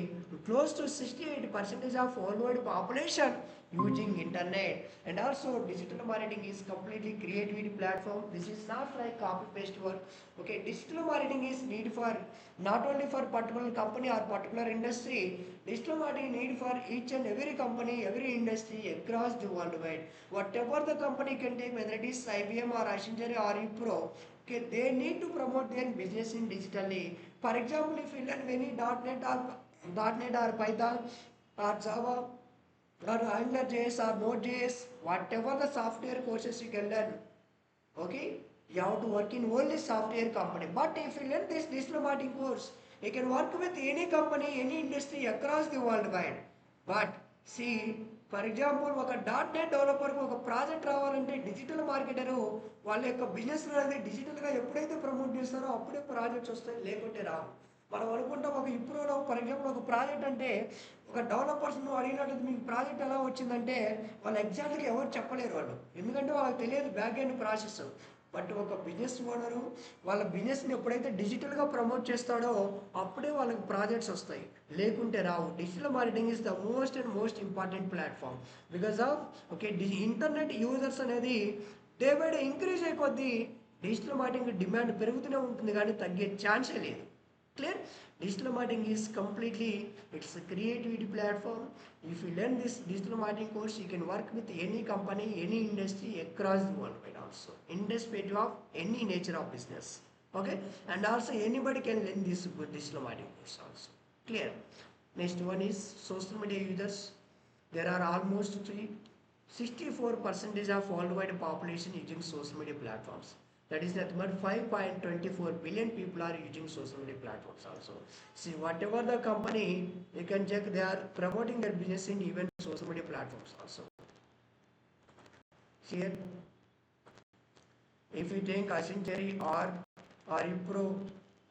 close to 68% of worldwide population using internet. And also digital marketing is completely creativity platform. This is not like copy paste work. Okay digital marketing is need for not only for particular company or particular industry. Digital marketing need for each and every company, every industry across the worldwide. Whatever the company can take, whether it is IBM or Accenture or Wipro, okay they need to promote their business in digitally. For example, if you learn any .NET or Python or Java or AngularJS or Node.js, whatever the software courses you can learn, okay you have to work in only software company. But if you learn this digital marketing course, you can work with any company, any industry across the worldwide. But see, for example ఒక .NET డెవలపర్కి ఒక project రావాలంటే digital మార్కెటరు వాళ్ళ యొక్క business అనేది డిజిటల్గా ఎప్పుడైతే promote చేస్తారో అప్పుడే ప్రాజెక్ట్స్ వస్తాయి, లేకుంటే రావు. మనం అనుకుంటాం ఒక ఇప్రోలో ఫర్ ఎగ్జాంపుల్ ఒక ప్రాజెక్ట్ అంటే ఒక డెవలపర్స్ నువ్వు అడిగినట్టు మీకు ప్రాజెక్ట్ ఎలా వచ్చిందంటే వాళ్ళు ఎగ్జాక్ట్గా ఎవరు చెప్పలేరు వాళ్ళు, ఎందుకంటే వాళ్ళకి తెలియదు బ్యాక్ ఎండ్ ప్రాసెస్. బట్ ఒక బిజినెస్ ఓనరు వాళ్ళ బిజినెస్ని ఎప్పుడైతే డిజిటల్గా ప్రమోట్ చేస్తాడో అప్పుడే వాళ్ళకి ప్రాజెక్ట్స్ వస్తాయి, లేకుంటే రావు. Digital marketing is the most important platform because of okay internet users అనేది డే బై డే ఇంక్రీజ్ అయిపోద్ది. డిజిటల్ మార్కెటింగ్ డిమాండ్ పెరుగుతూనే ఉంటుంది కానీ తగ్గే ఛాన్సే లేదు. Clear? Digital marketing is completely, it's a creativity platform. If you learn this digital marketing course, you can work with any company, any industry across the world also, irrespective of any nature of business. Okay, and also anybody can learn this digital marketing course also. Clear? Next one is social media users. There are almost 64% of worldwide population using social media platforms. That is that about 5.24 billion people are using social media platforms also. See, whatever the company, you can check, they are promoting their business in even social media platforms also. Here, if you take Accenture or Wipro,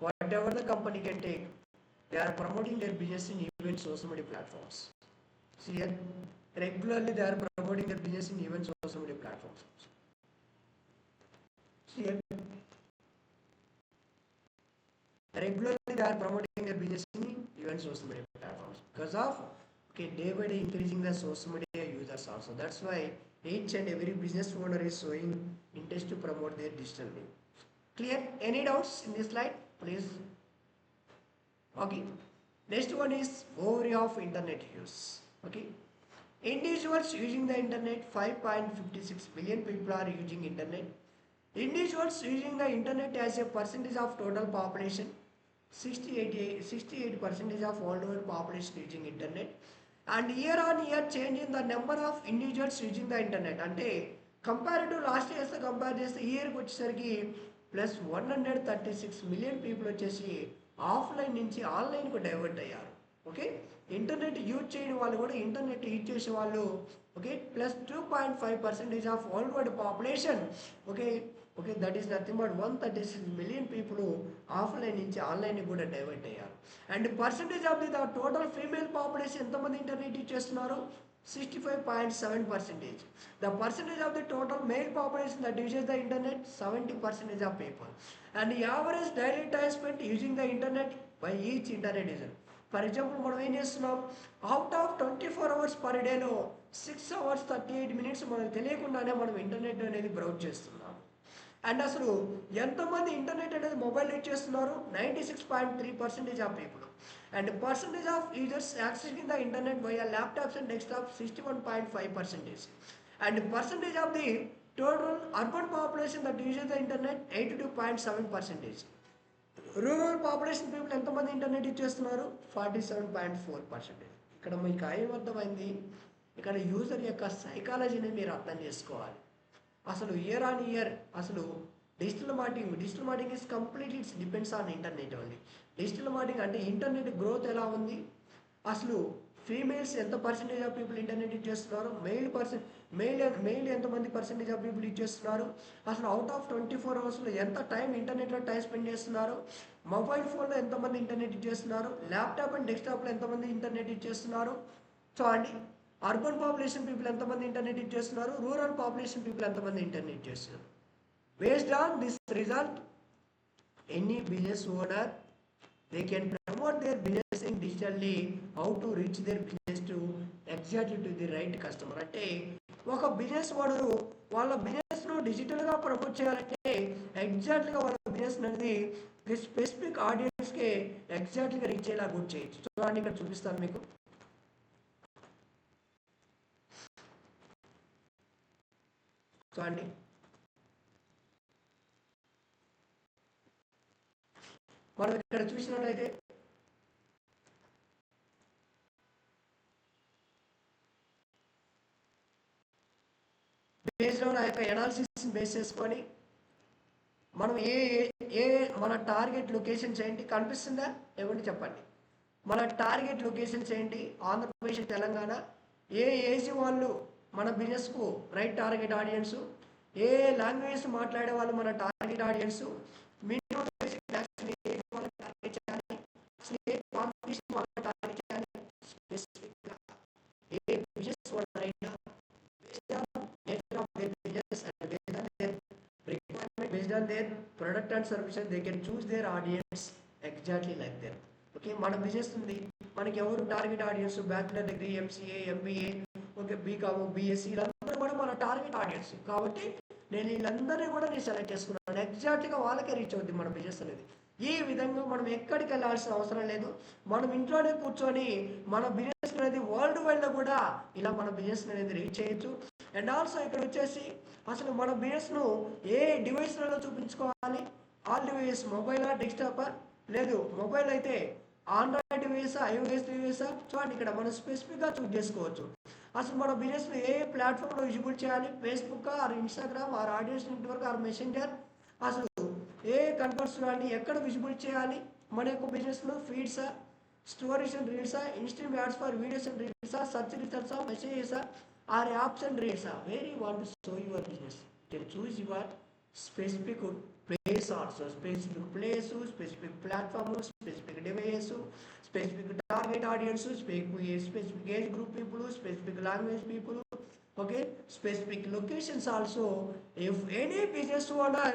whatever the company can take, they are promoting their business in even social media platforms. See here, regularly they are promoting their business in even social media platforms also. Here, regularly they are promoting their business in even social media platforms because of okay day by day increasing the social media users also. That's why each and every business owner is showing interest to promote their digital name. Clear? Any doubts in this slide? Please. Okay. Next one is overview of internet use. Okay. Individuals using the internet, 5.56 billion people are using internet. Individuals using the internet as a percentage of total population, 68 percentage of worldwide population using internet. And year on year change in the number of individuals using the internet. అంటే compare to last years compare చేస్తే ఇయర్కి వచ్చేసరికి plus 136 million people వచ్చేసి offline నుంచి ఆన్లైన్కు divert అయ్యారు. Okay, internet use చేయని వాళ్ళు కూడా ఇంటర్నెట్ యూజ్ చేసే వాళ్ళు okay plus 2.5% of world wide population. Okay okay that is nothing but 136 million people offline నుంచి ఆన్లైన్ కూడా డైవర్ట్ అయ్యారు. And percentage of the total female population ఎంతమంది ఇంటర్నెట్ యూజ్ చేస్తున్నారు? 65.7%. The percentage of the total male population that uses the internet, 70% of people. And the average daily time spent using the internet by each internet user. For example మనం ఏం చేస్తున్నాం, out of 24 hours per డేలో 6 hours 38 minutes మనకు తెలియకుండానే మనం internet అనేది browse చేస్తున్నాం. And అసలు ఎంతమంది ఇంటర్నెట్ అనేది మొబైల్ యూజ్ చేస్తున్నారు? 96.3% of people. And percentage of users accessing the internet via laptops and desktop 61.5%. And percentage of the total urban population that uses the internet 82.7%. Rural population people ఎంతమంది internet use చేస్తున్నారు? 47.4%. ఇక్కడ మీకు ఏమర్థమైంది, ఇక్కడ user యొక్క సైకాలజీని మీరు అర్థం చేసుకోవాలి. అసలు ఇయర్ ఆన్ ఇయర్ అసలు digital marketing is completely it's depends on internet only. Digital marketing అంటే ఇంటర్నెట్ గ్రోత్ ఎలా ఉంది, అసలు ఫీమేల్స్ ఎంత percentage of people internet use చేస్తున్నారు, మెయిల్ ఎంతమంది పర్సెంటేజ్ ఆఫ్ పీపుల్ యూజ్ చేస్తున్నారు, అసలు అవుట్ ఆఫ్ 24 hours ఎంత టైం ఇంటర్నెట్లో టైం స్పెండ్ చేస్తున్నారు, మొబైల్ ఫోన్లో ఎంతమంది ఇంటర్నెట్ యూజ్ చేస్తున్నారు, ల్యాప్టాప్ అండ్ డెస్క్టాప్లో ఎంతమంది ఇంటర్నెట్ యూజ్ చేస్తున్నారు. సో అండి అర్బన్ పాపులేషన్ పీపుల్ ఎంతమంది ఇంటర్నెట్ యూజ్ చేస్తున్నారు, రూరల్ పాపులేషన్ పీపుల్ ఎంతమంది ఇంటర్నెట్ యూజ్ చేస్తున్నారు. Based on this result any business owner they can promote their business in digitally, how to reach their business to exactly to the right customer. అంటే ఒక business వాడు వాళ్ళ బిజినెస్ను డిజిటల్గా promote చేయాలంటే ఎగ్జాక్ట్గా వాళ్ళ బిజినెస్ అనేది స్పెసిఫిక్ ఆడియన్స్కి ఎగ్జాక్ట్గా రీచ్ అయ్యేలా గుడ్ చేయొచ్చు. చూడండి ఇక్కడ చూపిస్తాను మీకు. చూడండి మనం ఇక్కడ చూసినట్లయితే బేస్డ్ ఆన్ ఆ యొక్క ఎనాలిసిస్ బేస్ చేసుకొని మనం మన టార్గెట్ లొకేషన్స్ ఏంటి కనిపిస్తుందా ఏమంటే చెప్పండి. మన టార్గెట్ లొకేషన్స్ ఏంటి? ఆంధ్రప్రదేశ్, తెలంగాణ. ఏ ఏజ్ వాళ్ళు మన బిజినెస్కు రైట్ టార్గెట్ ఆడియన్స్, ఏ లాంగ్వేజ్ మాట్లాడే వాళ్ళు మన target audience, minimum their product and services they can choose their audience exactly like that. Okay, మన బిజినెస్ ఉంది, మనకి ఎవరు target audience, bachelor degree, MCA, MBA, okay BCom, BSc, వీళ్ళందరూ కూడా మన టార్గెట్ ఆడియన్స్. కాబట్టి నేను వీళ్ళందరినీ కూడా నేను సెలెక్ట్ చేసుకున్నాను. ఎగ్జాక్ట్గా వాళ్ళకే రీచ్ అవుద్ది మన బిజినెస్ అనేది. ఈ విధంగా మనం ఎక్కడికి వెళ్ళాల్సిన అవసరం లేదు. మనం ఇంట్లోనే కూర్చొని మన బిజినెస్ అనేది వరల్డ్ వైడ్లో కూడా ఇలా మన బిజినెస్ అనేది రీచ్ చేయొచ్చు. అండ్ ఆల్సో ఇక్కడ వచ్చేసి అసలు మన బిజినెస్ను ఏ డివైస్లలో చూపించుకోవాలి? ఆల్ డివైస్, మొబైలా, డెస్క్టాపా, లేదు మొబైల్ అయితే ఆండ్రాయిడ్ డివైసా, ఐఓఎస్ డివైసా. చూడండి ఇక్కడ మనం స్పెసిఫిక్గా చూస్ చేసుకోవచ్చు. అసలు మన బిజినెస్ను ఏ ప్లాట్ఫామ్లో విజిబుల్ చేయాలి? Facebook or Instagram or audience network or Messenger, అసలు ఏ కన్వర్ట్స్లో అండి ఎక్కడ విజిబుల్ చేయాలి? మన యొక్క బిజినెస్లో ఫీడ్సా, స్టోరీస్ అండ్ రీల్సా, instant ads for videos and రీల్సా, సర్చ్ రిజల్ట్సా, మెసేజెసా ఆర్ యాప్స్ అండ్ రీల్సా. Where you want to show your business, you can choose your specific place also, specific place, specific platform, specific device, specific target audience, specific age group people, specific language people, okay, specific locations also. If any business owner,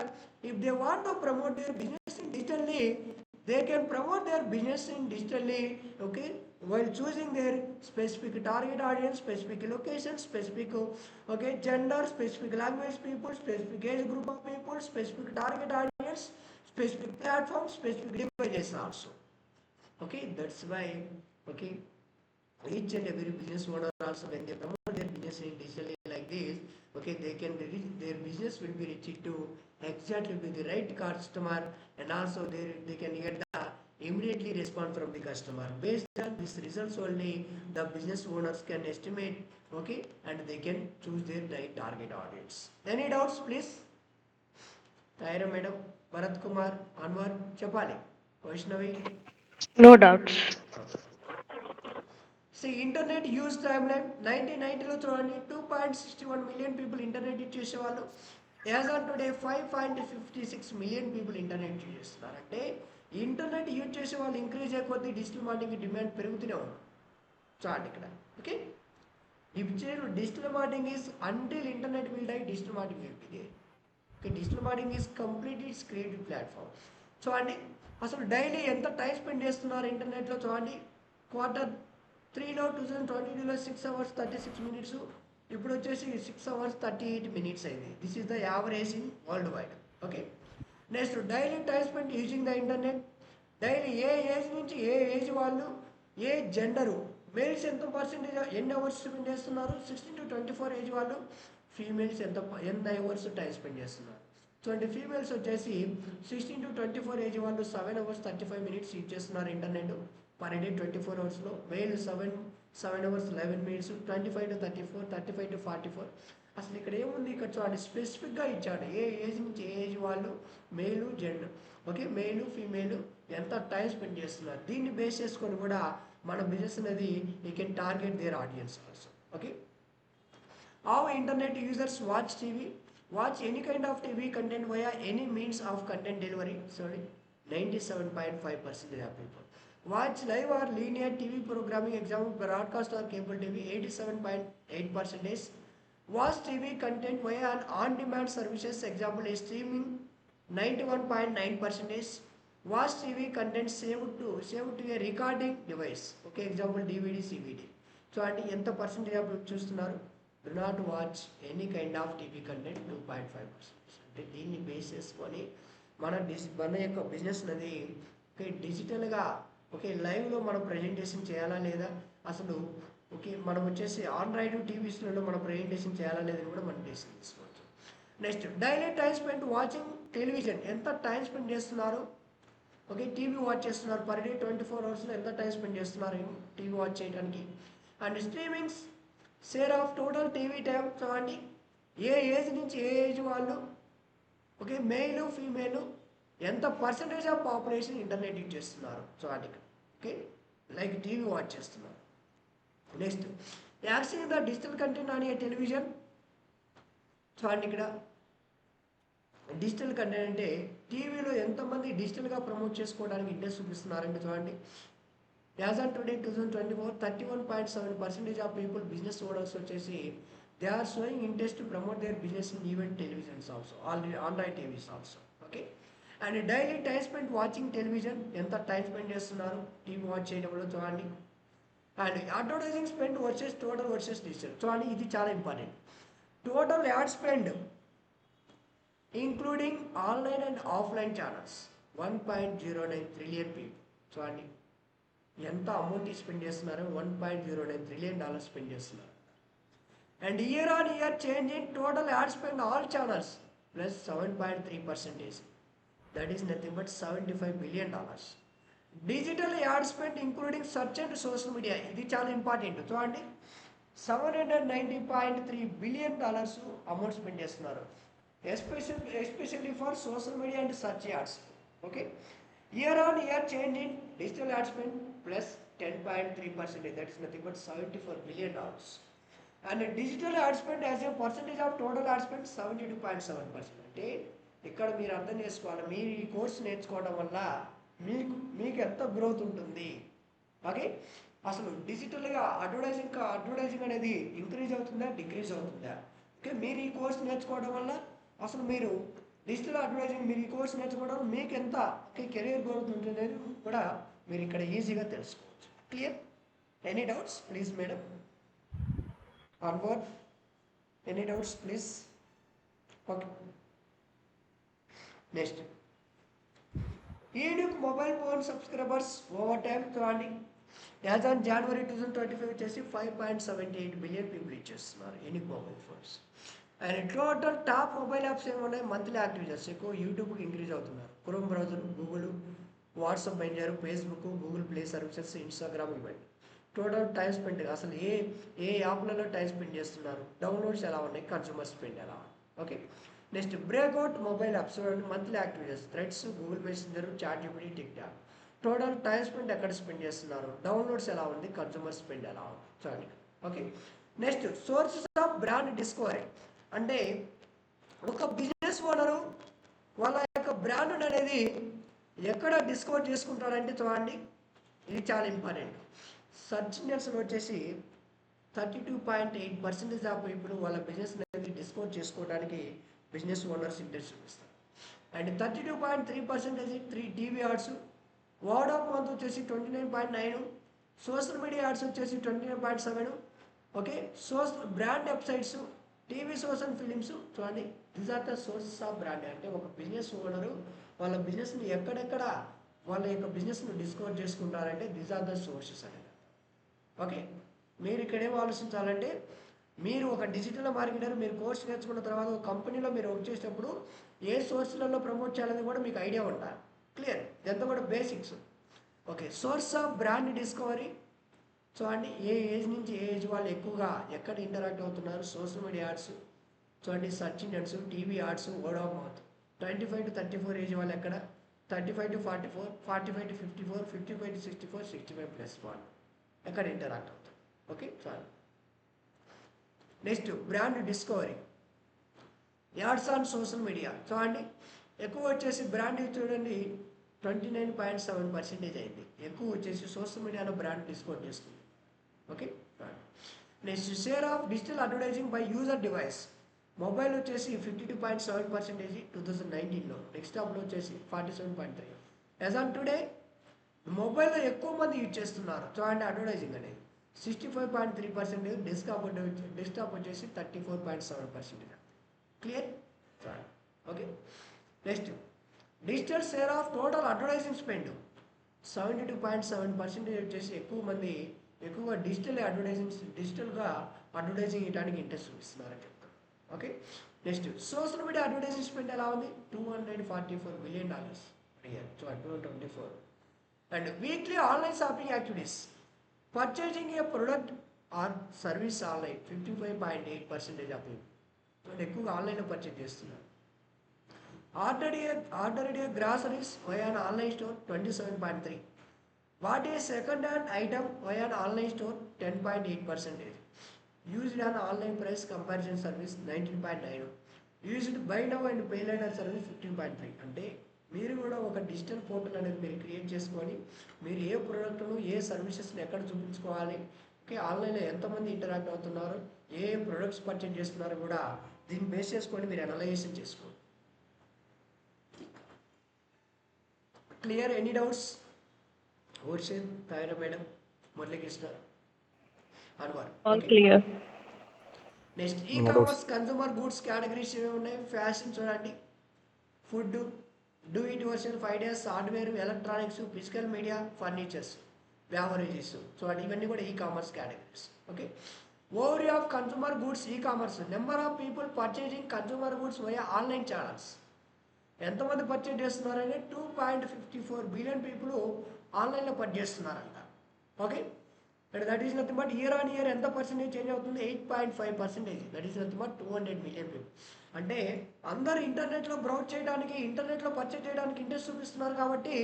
if they want to promote their business in digitally, they can promote their business in digitally, okay, while choosing their specific target audience, specific location, specific gender, specific language people, specific age group of people, specific target audience, specific platform, specific devices also. Okay, that's why okay each and every business owner also, when they promote their business in digitally like this, okay, they can reach, their business will be reached to exactly with the right customer, and also they can get the immediately respond from the customer. Based on these results only, the business owners can estimate, okay, and they can choose their right target audience. Any doubts, please? Taira madam, Bharat Kumar, Anwar, Chapali, Vaishnavi. No doubts. See, internet use timeline 1990లో చూడండి 2.61 million people internet use చేసేవాళ్ళు. As on today 5.56 million people internet use చేస్తున్నారు. అంటే internet use చేసే వాళ్ళు increase అయిపోతే digital marketing demand పెరుగుతూనే ఉంది. Chart ఇక్కడ okay. Digital marketing is until internet will die, digital marketing will be there. Okay, digital marketing is complete it's creative platform. చూడండి అసలు డైలీ ఎంత టైం స్పెండ్ చేస్తున్నారు ఇంటర్నెట్లో చూడండి. Q3లో 2022లో 6 hours 36 minutes, ఇప్పుడు వచ్చేసి 6 hours 38 minutes అయింది. This is the average in world wide. Okay, next daily time spend using the internet. Daily A age నుంచి ఏ ఏజ్ వాళ్ళు, ఏ జెండరు, మేల్స్ ఎంత పర్సెంటేజ్ ఎన్ని అవర్స్ స్పెండ్ చేస్తున్నారు, 16 to 24 ఏజ్ వాళ్ళు, ఫీమేల్స్ ఎన్ని అవర్స్ టైం స్పెండ్ చేస్తున్నారు. చూడండి ఫీమేల్స్ వచ్చేసి 16 to 24 ఏజ్ వాళ్ళు 7 hours 35 minutes యూజ్ చేస్తున్నారు ఇంటర్నెట్ పర్ డే 24 అవర్స్లో. Mail 7 hours 11 minutes, 25 to 34, 35 to 44. అసలు ఇక్కడ ఏముంది, ఇక్కడ చూడండి స్పెసిఫిక్గా ఇచ్చాడు ఏ ఏజ్ నుంచి ఏ ఏజ్ వాళ్ళు, male gender, okay, male female ఎంత టైం స్పెండ్ చేస్తున్నారు. దీన్ని బేస్ చేసుకొని కూడా మన బిజినెస్ అనేది you can target their audience also. Okay, how internet users watch TV, watch any kind of TV content via any means of content delivery. Sorry, 97.5% of people watch live or linear TV programming, example broadcast or cable TV. 87.8% watch TV content via an on-demand services, example is streaming. 91.9% watch TV content saved to a recording device, okay, example DVD CVD. So అంటే ఎంత percentage of చూస్తున్నారు, do not watch any kind of TV content 2.5%. అంటే దీన్ని base చేసుకొని మన యొక్క business అనేది okay డిజిటల్గా ఓకే లైవ్లో మనం ప్రజెంటేషన్ చేయాలా లేదా, అసలు ఓకే మనం వచ్చేసి ఆండ్రాయిడ్ టీవీస్లలో మనం ప్రజెంటేషన్ చేయాలా లేదని కూడా మనం డెసిషన్ తీసుకోవచ్చు. Next daily time spend watching television, ఎంత టైం స్పెండ్ చేస్తున్నారు, ఓకే టీవీ వాచ్ చేస్తున్నారు పర్ డే 24 అవర్స్లో ఎంత టైం స్పెండ్ చేస్తున్నారు టీవీ వాచ్ చేయడానికి. And streamings share of total TV time చూడండి ఏ ఏజ్ నుంచి ఏ ఏజ్ వాళ్ళు, ఓకే మేలు ఫీమేలు ఎంత percentage of population internet use చేస్తున్నారు చూడండి ఓకే లైక్ టీవీ వాచ్ చేస్తున్నారు. Next accessing the digital content on a television. చూడండి ఇక్కడ డిజిటల్ కంటెంట్ అంటే టీవీలో ఎంతమంది డిజిటల్గా ప్రమోట్ చేసుకోవడానికి ఇంట్రెస్ట్ చూపిస్తున్నారంటే చూడండి as on today 2024 31.7% of people business owners వచ్చేసి they are showing interest to promote their business in event televisions also, online TVs also. Okay, and daily time spend watching television, ఎంత time spend చేస్తున్నారు TV watch చేయడంలో చూడండి. And advertising spend versus total versus digital చూడండి ఇది చాలా important. Total ad spend including online and offline channels 1.09 trillion people. చూడండి ఎంత amount spend చేస్తున్నారు, $1.09 trillion స్పెండ్ చేస్తున్నారు. And year on year change in total ad spend all channels plus 7.3%, that is nothing but $75 billion. Digital add spend including search and social media, ఇది చాలా important చూడండి $790.3 billion amount spend చేస్తున్నారు especially for social media and search ads. Okay, year on year change in digital add spend plus 10.3%, that is nothing but $74 billion. And digital add spend as a percentage of total ad spend 72.7%. అంటే ఇక్కడ మీరు అర్థం చేసుకోవాలి, మీరు ఈ course నేర్చుకోవడం వల్ల మీకు ఎంత గ్రోత్ ఉంటుంది. ఓకే, అసలు డిజిటల్గా అడ్వర్టైజింగ్ అనేది ఇంక్రీజ్ అవుతుందా డిక్రీజ్ అవుతుందా. ఓకే, మీరు ఈ కోర్స్ నేర్చుకోవడం వల్ల అసలు మీరు డిజిటల్ అడ్వర్టైజింగ్ మీరు ఈ కోర్స్ నేర్చుకోవడం మీకు ఎంత కెరీర్ గ్రోత్ ఉంటుంది అనేది కూడా మీరు ఇక్కడ ఈజీగా తెలుసుకోవచ్చు. Clear. Any doubts, please, madam? Onward. Any doubts, please? Okay. Next. Unique mobile phone subscribers over time చూడండి. As on January 2025 వచ్చేసి 5.78 billion people ఇచ్చేస్తున్నారు unique mobile phones. And total top mobile apps ఏమున్నాయి మంత్లీ యాక్టివ్ యూజర్స్ ఎక్కువ యూట్యూబ్కి increase అవుతున్నారు. Chrome browser, Google, WhatsApp బయలుదేరు, Facebook, Google Play services, Instagram ఇవ్వండి. Total time spend అసలు ఏ యాప్లలో టైం స్పెండ్ చేస్తున్నారు, డౌన్లోడ్స్ ఎలా ఉన్నాయి, కన్సూమర్ స్పెండ్ ఎలా ఉంది. Okay. Next breakout mobile apps చూడండి monthly active users Threads, Google Messenger, ChatGPT, TikTok. Total time spend ఎక్కడ స్పెండ్ చేస్తున్నారు, డౌన్లోడ్స్ ఎలా ఉంది, కన్సూమర్ స్పెండ్ ఎలా ఉంది చూడండి. Okay. Next sources of brand discovery అంటే ఒక బిజినెస్ ఓనరు వాళ్ళ యొక్క బ్రాండ్ అనేది ఎక్కడ డిస్కవర్ చేసుకుంటారంటే చూడండి ఇది చాలా ఇంపార్టెంట్. సర్చ్ ఇంజన్స్లో వచ్చేసి 32.8% ఆఫ్ పీపుల్ వాళ్ళ బిజినెస్ అనేది డిస్కవర్ చేసుకోవడానికి బిజినెస్ ఓనర్స్ ఇంట్రెస్ట్ చూపిస్తారు. And 32.3% TV ads, word of mouth వచ్చేసి 29.9, సోషల్ మీడియా యాడ్స్ వచ్చేసి 29.7. Okay. Brand websites, TV shows and films చూడండి. These are the sources of brand. అంటే ఒక బిజినెస్ ఓనరు వాళ్ళ బిజినెస్ని ఎక్కడెక్కడ వాళ్ళ యొక్క బిజినెస్ని డిస్కవర్ చేసుకుంటారంటే దీస్ ఆర్ ద సోర్సెస్ అనేది. ఓకే. మీరు ఇక్కడ ఏం ఆలోచించాలంటే మీరు ఒక డిజిటల్ మార్కెటర్, మీరు కోర్స్ నేర్చుకున్న తర్వాత ఒక కంపెనీలో మీరు వర్క్ చేసేటప్పుడు ఏ సోర్స్లలో ప్రమోట్ చేయాలని కూడా మీకు ఐడియా ఉండాలి. క్లియర్, ఇదంతా కూడా basics. Okay. Source of brand discovery చూడండి ఏ ఏజ్ నుంచి ఏ ఏజ్ వాళ్ళు ఎక్కువగా ఎక్కడ ఇంటరాక్ట్ అవుతున్నారు, సోషల్ మీడియా యాడ్స్ చూడండి, search engines, TV ads, word of mouth. 25 to 34 age వాళ్ళు ఎక్కడ, 35 to 44, 45 to 54, 55 to 64, 65+ వాళ్ళు ఎక్కడ ఇంటరాక్ట్ అవుతారు. ఓకే. చాలు. Next brand discovery ads on social media చూడండి ఎక్కువ వచ్చేసి బ్రాండ్ చూడండి 29.7% అయింది. ఎక్కువ వచ్చేసి సోషల్ మీడియాలో బ్రాండ్ డిస్కవర్ చేస్తుంది. Okay. Next share of digital advertising by user device mobile వచ్చేసి 52.7% 2019లో, డెస్క్టాప్లో వచ్చేసి 47.3. యాజ్ ఆన్ టుడే మొబైల్లో ఎక్కువ మంది యూజ్ చేస్తున్నారు చూడండి అడ్వర్టైజింగ్ అనేది 65.3%, డెస్క్టాప్ వచ్చేసి 34.7%. Clear. Okay. Next digital share of total advertising spend 72.7% వచ్చేసి ఎక్కువగా డిజిటల్గా అడ్వర్టైజింగ్ ఇవ్వడానికి ఇంట్రెస్ట్ చూపిస్తున్నారని చెప్తారు. Okay. Next social media advertising spend ఎలా ఉంది, $244 billion year 2024. And weekly online shopping activities purchasing A product or service online 55.8% of people ఎక్కువగా ఆన్లైన్లో పర్చేజ్ చేస్తున్నారు. Ordered A groceries via an online store 27.3. What a second hand item via an online store 10.8%. Used an online price comparison service 19.9. Used by now and pay later service 15.3. అంటే మీరు కూడా ఒక digital portal అనేది మీరు create చేసుకొని మీరు ఏ ప్రోడక్ట్ను ఏ సర్వీసెస్ని ఎక్కడ చూపించుకోవాలి, ఓకే, ఆన్లైన్లో ఎంతమంది ఇంటరాక్ట్ అవుతున్నారు, ఏ ప్రొడక్ట్స్ పర్చేజ్ చేస్తున్నారో కూడా దీన్ని బేస్ చేసుకొని మీరు అనలైజేషన్ చేసుకోండి. క్లియర్. Any doubts? ఓర్షన్, Tahira madam, Muralikrishna, Anwar. All clear. Next ecommerce consumer goods categories ఏమి ఉన్నాయి, ఫ్యాషన్ చూడండి, food, do it version, 5 days, hardware, electronics, physical media, furnitures, beverages చూడండి ఇవన్నీ కూడా ecommerce categories. Okay. Over of consumer goods ecommerce number of people purchasing consumer goods via online channels ఎంతమంది purchase చేస్తున్నారంటే 2.54 billion people ఆన్లైన్లో purchase చేస్తున్నారంట. Okay. And that is nothing but year on year ఎంత percentage change అవుతుంది, 8.5%. That is nothing but 200 million people. అంటే అందరూ ఇంటర్నెట్లో browse చేయడానికి, ఇంటర్నెట్లో పర్చేజ్ చేయడానికి ఇంట్రెస్ట్ చూపిస్తున్నారు కాబట్టి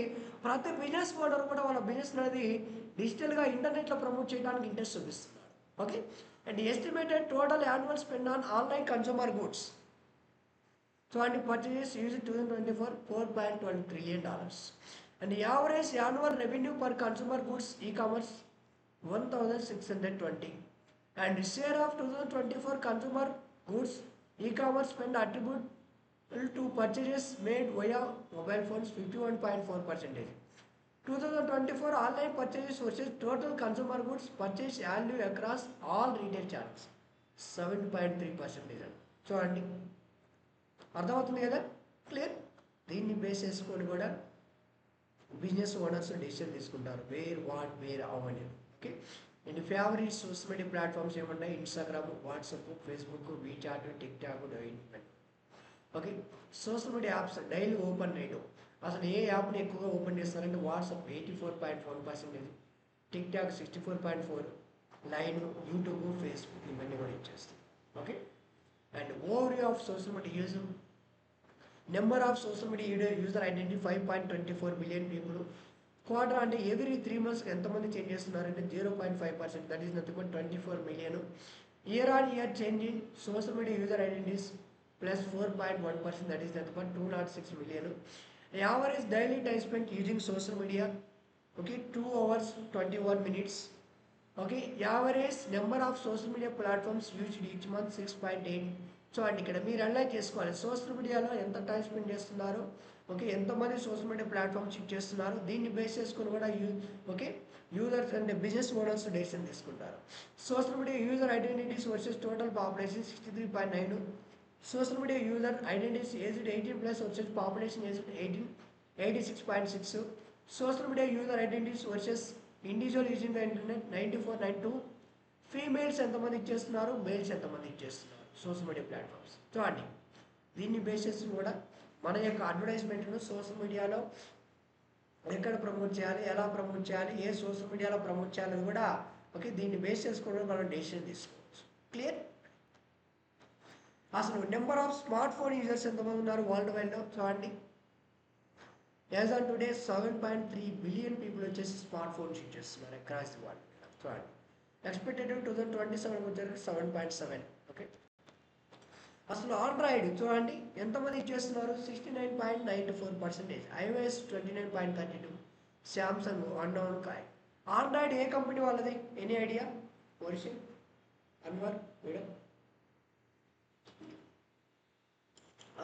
ప్రతి బిజినెస్ ఓనర్ కూడా వాళ్ళ బిజినెస్ అనేది డిజిటల్గా ఇంటర్నెట్లో ప్రమోట్ చేయడానికి ఇంట్రెస్ట్ చూపిస్తున్నారు. Okay. And estimated total annual spend on online consumer goods చూడండి purchases used 2024 $4.12 trillion. And the average annual revenue per consumer goods e-commerce 1,620. And the share of 2024 consumer goods e-commerce spend attributable to purchases made via mobile phones 51.4%. 2024 online purchases versus total consumer goods purchase value across all retail channels 7.3%. చూడండి, అర్థమవుతుంది కదా, clear. దీన్ని base చేసుకొని కూడా business owners decision తీసుకుంటారు, where what where how అని. Okay, and favourite social media platforms ఏమన్నా Instagram, WhatsApp, Facebook, WeChat, TikTok, okay. Social media apps daily open rate, అసలు ఏ యాప్ని ఎక్కువగా ఓపెన్ చేస్తారంటే WhatsApp 84.1%, TikTok 64.4%, Line, YouTube, Facebook ఇవన్నీ కూడా ఇచ్చేస్తాయి. Okay, and over of social media use, number of social media user identity 5.24 billion people. Quarter అంటే every 3 months ఎంతమంది చేంజ్ చేస్తున్నారంటే 0.5%, that is nothing but 24 million. Year on year changing social media user identities plus 4.1%, that is nothing but 206 million. Average daily time spent using social media, okay, 2 hours 21 minutes. Okay, average number of social media platforms used each month 6.8. So and ఇక్కడ మీరు analyse చేసుకోవాలి social మీడియాలో ఎంత time spend చేస్తున్నారు, okay, ఎంతమంది social media platforms use చేస్తున్నారు. దీన్ని base చేసుకుని కూడా ఓకే యూజర్స్ అంటే బిజినెస్ ఓనర్స్ డెసిషన్ తీసుకుంటారు. Social media user identities versus total population 63.9. Social media user identities aged 18+ versus population aged 86.6. Social media user identities versus individual using the internet 94.92. Females ఎంతమంది ఇచ్చేస్తున్నారు, males ఎంతమంది ఇచ్చేస్తున్నారు social media platforms. చూడండి, దీన్ని base చేసి కూడా మన యొక్క అడ్వర్టైజ్మెంట్ను సోషల్ మీడియాలో ఎక్కడ ప్రమోట్ చేయాలి, ఎలా ప్రమోట్ చేయాలి, ఏ సోషల్ మీడియాలో ప్రమోట్ చేయాలని కూడా ఓకే దీన్ని బేస్ చేసుకొని మనం డెసిషన్ తీసుకోవచ్చు. క్లియర్. అసలు number of smart phone users ఎంతమంది ఉన్నారు వరల్డ్ వైడ్లో చూడండి. As on today 7.3 billion people వచ్చేసి స్మార్ట్ ఫోన్స్ యూజ్ చేస్తున్నారు అక్రాస్ ది వరల్డ్. చూడండి, ఎక్స్పెక్టెడ్ 2027 వచ్చేసరికి 7.7. ఓకే, అసలు ఆండ్రాయిడ్ చూడండి ఎంతమంది ఇచ్చేస్తున్నారు 69.94%, iOS 29.32, శాంసంగ్ అన్నోన్ కాయ్. ఆండ్రాయిడ్ ఏ కంపెనీ వాళ్ళది, ఎనీ ఐడియా? ఒరిజిన్, అన్వర్, మేడం.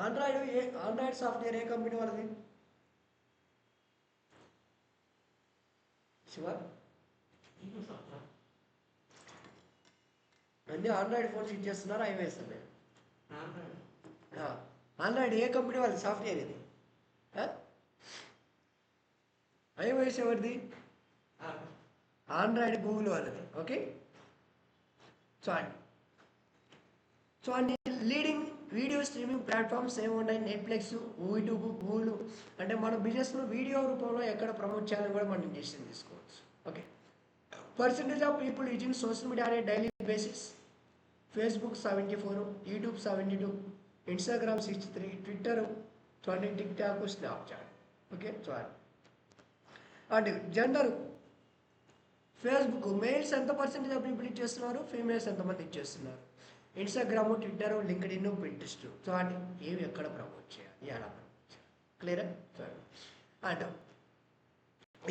ఆండ్రాయిడ్ సాఫ్ట్వేర్ ఏ కంపెనీ వాళ్ళది? శివ, అన్ని ఆండ్రాయిడ్ ఫోన్స్ యూజ్ చేస్తున్నారు, iOS అనే. ఆండ్రాయిడ్ ఏ కంపెనీ వాళ్ళది సాఫ్ట్వేర్ ఇది? iOS ఎవరిది? ఆండ్రాయిడ్ గూగుల్ వాళ్ళది. ఓకే, చూడండి లీడింగ్ వీడియో స్ట్రీమింగ్ ప్లాట్ఫామ్స్ ఏమున్నాయి, నెట్ఫ్లిక్స్, యూట్యూబ్, గూగుల్. అంటే మన బిజినెస్లో వీడియో రూపంలో ఎక్కడ ప్రమోట్ చేయాలని కూడా మనం డెసిషన్ తీసుకోవచ్చు. Okay, percentage of people using social media అనే daily basis, Facebook 74, YouTube 72, Instagram 63, Twitter 20, TikTok, Snapchat. Okay, చూడండి. అండ్ జెండర్, ఫేస్బుక్ మేల్స్ ఎంత పర్సెంటేజ్ ఆఫ్ పీపుల్ ఇచ్చేస్తున్నారు, ఫీమేల్స్ ఎంతమంది ఇచ్చేస్తున్నారు. Instagram, Twitter, LinkedIn, Pinterest. చూడండి ఏవి ఎక్కడ ప్రమోట్ చేయాలి, ఎలా ప్రమోట్ చేయాలి. క్లియర్. చూడండి, and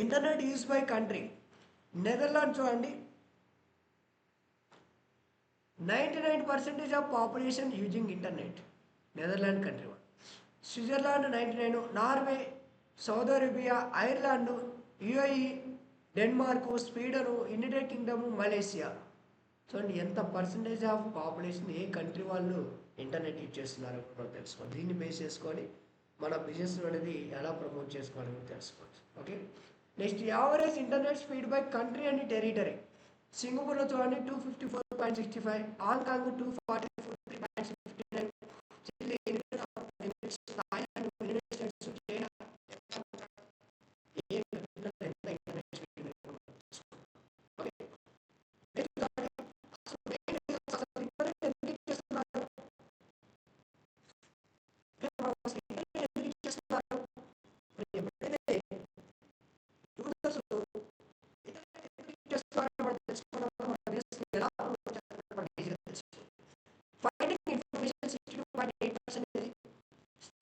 internet use by country. Netherland చూడండి 99% of population using internet, Netherland country వాళ్ళు. Switzerland 99, Norway, Saudi Arabia, Ireland, UAE, Denmark, Sweden, United Kingdom, Malaysia. చూడండి ఎంత పర్సంటేజ్ ఆఫ్ పాపులేషన్ ఏ కంట్రీ వాళ్ళు ఇంటర్నెట్ యూజ్ చేస్తున్నారో మనం తెలుసుకోవాలి. దీన్ని బేస్ చేసుకొని మన బిజినెస్ అనేది ఎలా ప్రమోట్ చేసుకోవాలని తెలుసుకోవచ్చు. Okay, next average internet speed by country and territory. సింగపూర్లో చూడండి 254.65, Hong Kong 243.59,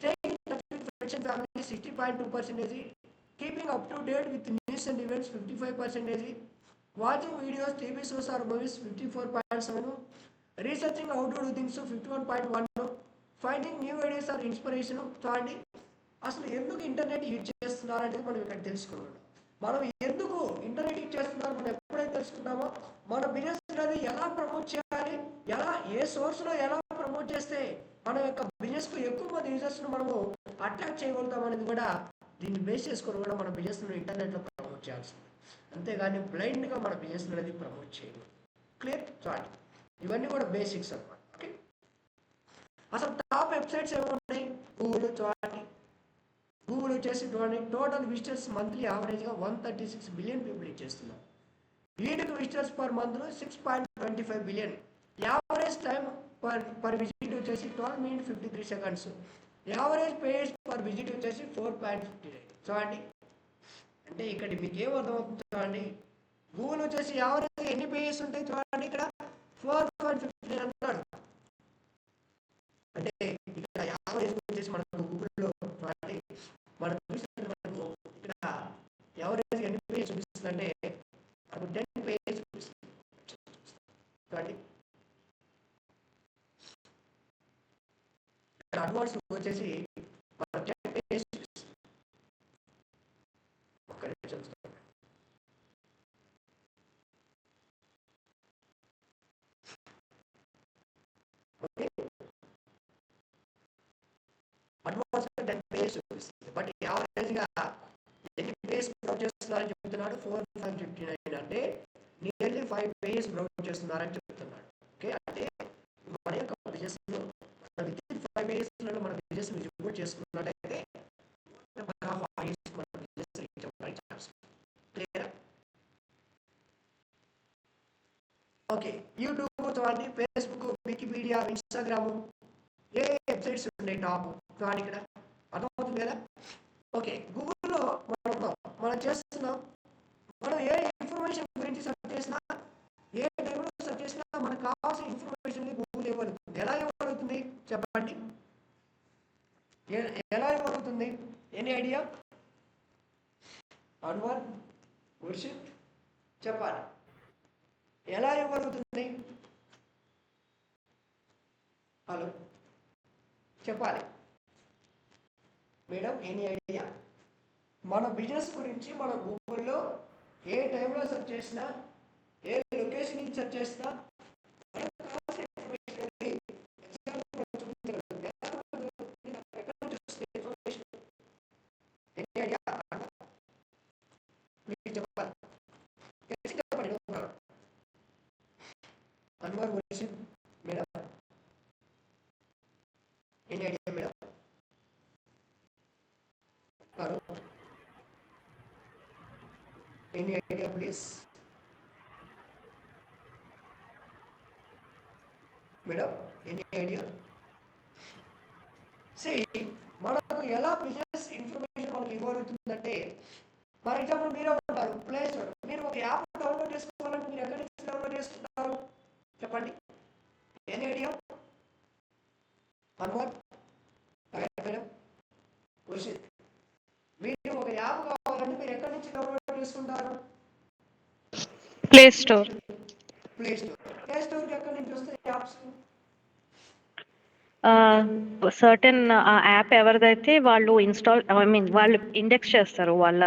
staying in touch with friends and family 60.2%, keeping up to date with news and events 55%, watching videos, TV shows or movies 54.7, researching how to do things 51.1, finding new ideas or inspiration. చూడండి అసలు ఎందుకు internet use చేస్తున్నారంటే మనం ఇక్కడ తెలుసుకున్నాం. మనం ఎందుకు internet use చేస్తున్నాం మనం ఎప్పుడైతే తెలుసుకున్నామో మన బిజినెస్ అనేది ఎలా ప్రమోట్ చేయాలి, ఎలా ఏ సోర్స్లో ఎలా ప్రమోట్ చేస్తే మన యొక్క బిజినెస్కు ఎక్కువ మంది యూజర్స్ను మనము అట్రాక్ట్ చేయగలుగుతాం అనేది కూడా దీన్ని బేస్ చేసుకొని కూడా మన బిజినెస్ను ఇంటర్నెట్లో ప్రమోట్ చేయాల్సింది. అంతేగాని బ్లైండ్గా మన బిజినెస్ అనేది ప్రమోట్ చేయదు. క్లియర్? చాట్ ఇవన్నీ కూడా బేసిక్స్ అన్నమాట. ఓకే, అసలు టాప్ వెబ్సైట్స్ ఏమున్నాయి? గూగుల్ చూడండి. గూగుల్ వచ్చేసి టోటల్ విజిటర్స్ మంత్లీ యావరేజ్గా 136 బిలియన్ పీపుల్ ఇచ్చేస్తున్నారు. Unique visitors per month 6.25 billion. Average time per visit వచ్చేసి 12 minutes 53 seconds. Average page per visit వచ్చేసి 4.59. చూడండి, అంటే ఇక్కడ మీకు ఏం అర్థమవుతుంది చూడండి. గూగుల్ వచ్చేసి యావరేజ్ ఎన్ని పేజెస్ ఉంటాయి చూడండి, ఇక్కడ 4.59 అన్నాడు. అంటే ఇక్కడ యావరేజ్ వచ్చేసి మనకు గూగుల్లో చూడండి మన మనకు ఇక్కడ యావరేజ్ ఎన్ని పేజెస్ చూపిస్తుందంటే మనకు 10 పేజెస్ చూపిస్తుంది. చూడండి ఇక్కడ అడ్వాన్స్ వచ్చేసి మన 10 పేజెస్ చూపిస్తుంది. ఒక్క నిమిషం చూడండి. ఓకే, అడ్వాన్స్ 10 పేజెస్ చూపిస్తుంది. బట్ యావరేజ్గా ఎన్ని పేజెస్ బ్రౌజ్ చేస్తున్నారని చెప్తున్నాడు? 4.59. అంటే నియర్లీ 5 పేజెస్ బ్రౌజ్ చేస్తున్నారని చెప్తున్నాడు. ఓకే, అంటే మన యొక్క బిజినెస్ విత్ ఇన్ 5 పేజెస్లలో మన బిజినెస్ విజిబుల్ చేసుకున్నట్టయితే ఓకే, యూట్యూబ్ చూడండి, ఫేస్బుక్, వికీపీడియా, ఇన్స్టాగ్రామ్, ఏ వెబ్సైట్స్ ఉన్నాయి టాప్ చూడండి ఇక్కడ అర్థమవుతుంది కదా. ఓకే, గూగుల్లో మనం చేస్తున్నాం. మనం ఏ ఇన్ఫర్మేషన్ గురించి సెర్చ్ చేసినా, ఏ టైంలో సెర్చ్ చేసినా మనకు కావాల్సిన ఇన్ఫర్మేషన్ గూగుల్ ఇవ్వగలుగుతుంది. ఎలా ఇవ్వగలుగుతుంది చెప్పండి? ఎలా ఇవ్వగలుగుతుంది? Any idea? అన్వర్, వర్షిత్ చెప్పాలి, ఎలా ఇవ్వగలుగుతుంది? హలో చెప్పాలి మేడం, ఎనీ ఐడియా? మన బిజినెస్ గురించి మన గూగుల్లో ఏ టైంలో సెర్చ్ చేసినా, ఏ లొకేషన్ సెర్చ్ చేసినా చెప్పాలి. Anwar, Varshith madam, any idea madam? Hello, any idea please madam, any idea? మనకు ఎలా బిజినెస్ ఇన్ఫర్మేషన్ మనకు ఇవ్వబడుతుందంటే, ఫర్ ఎగ్జాంపుల్ మీరే ఉంటారు ప్లే స్టోర్, మీరు ఒక యాప్ డౌన్లోడ్ చేసుకోవాలంటే మీరు ఎక్కడి నుంచి డౌన్లోడ్ చేసుకుంటారు చెప్పండి? Any idea? Anwar madam, Varshith, మీరు ఒక యాప్ కావాలంటే మీరు ఎక్కడి నుంచి డౌన్లోడ్ చేసుకుంటారు? Play store. ప్లే స్టోర్కి ఎక్కడి నుంచి వస్తాయి యాప్స్? సర్టెన్ యాప్ ఎవరిదైతే వాళ్ళు వాళ్ళు ఇండెక్స్ చేస్తారు వాళ్ళ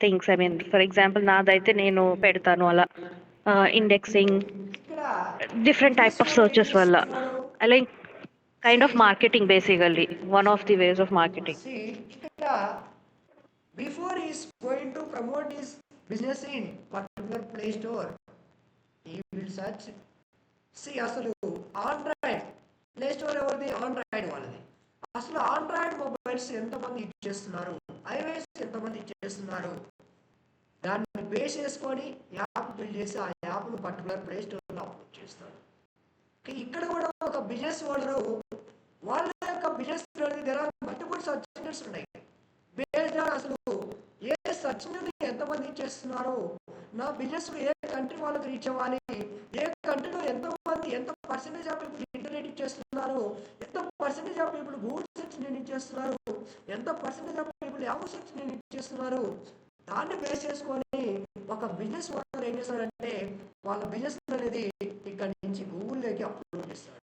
థింగ్స్. ఫర్ ఎగ్జాంపుల్ నాదైతే నేను పెడతాను అలా indexing, different type of searches వల్ల, అలా kind of marketing basically, one of the ways of marketing. Before he is going to promote his business in particular Play Store, he will search. అసలు Android play store ఎవరిది? Android వాళ్ళది. అసలు Android mobiles ఎంతమంది ఇచ్చేస్తున్నారు, iOS ఎంతమంది ఇచ్చేస్తున్నారు, దాన్ని base చేసుకొని యాప్ బిల్డ్ చేసి ఆ యాప్ను పర్టికులర్ ప్లే స్టోర్లో అప్లోడ్ చేస్తారు. ఇక్కడ కూడా ఒక బిజినెస్ ఓనరు వాళ్ళ యొక్క బిజినెస్ దగ్గర మల్టిపుల్ సర్చ్ ఇంజిన్స్ ఉన్నాయి. బేస్డ్ ఆన్ అసలు ఏ సర్చ్ ఇంజిన్ ఎంతమంది ఇచ్చేస్తున్నారు, నా బిజినెస్ ఏ కంట్రీ వాళ్ళకి రీచ్ అవ్వాలి, ఏ కంట్రీలో ఎంతమంది ఎంత పర్సెంటేజ్ ఆఫ్ పీపుల్ ఇంటర్నెట్ ఇచ్చేస్తున్నారు, ఎంత percentage of people Google search నేను ఇచ్చేస్తున్నారు, ఎంత percentage of people Yahoo search నేను ఇచ్చేస్తున్నారు, దాన్ని బేస్ చేసుకొని ఒక బిజినెస్ ఓనర్ ఏం చేస్తారంటే వాళ్ళ బిజినెస్ అనేది ఇక్కడ నుంచి గూగుల్లోకి అప్లోడ్ చేస్తారు.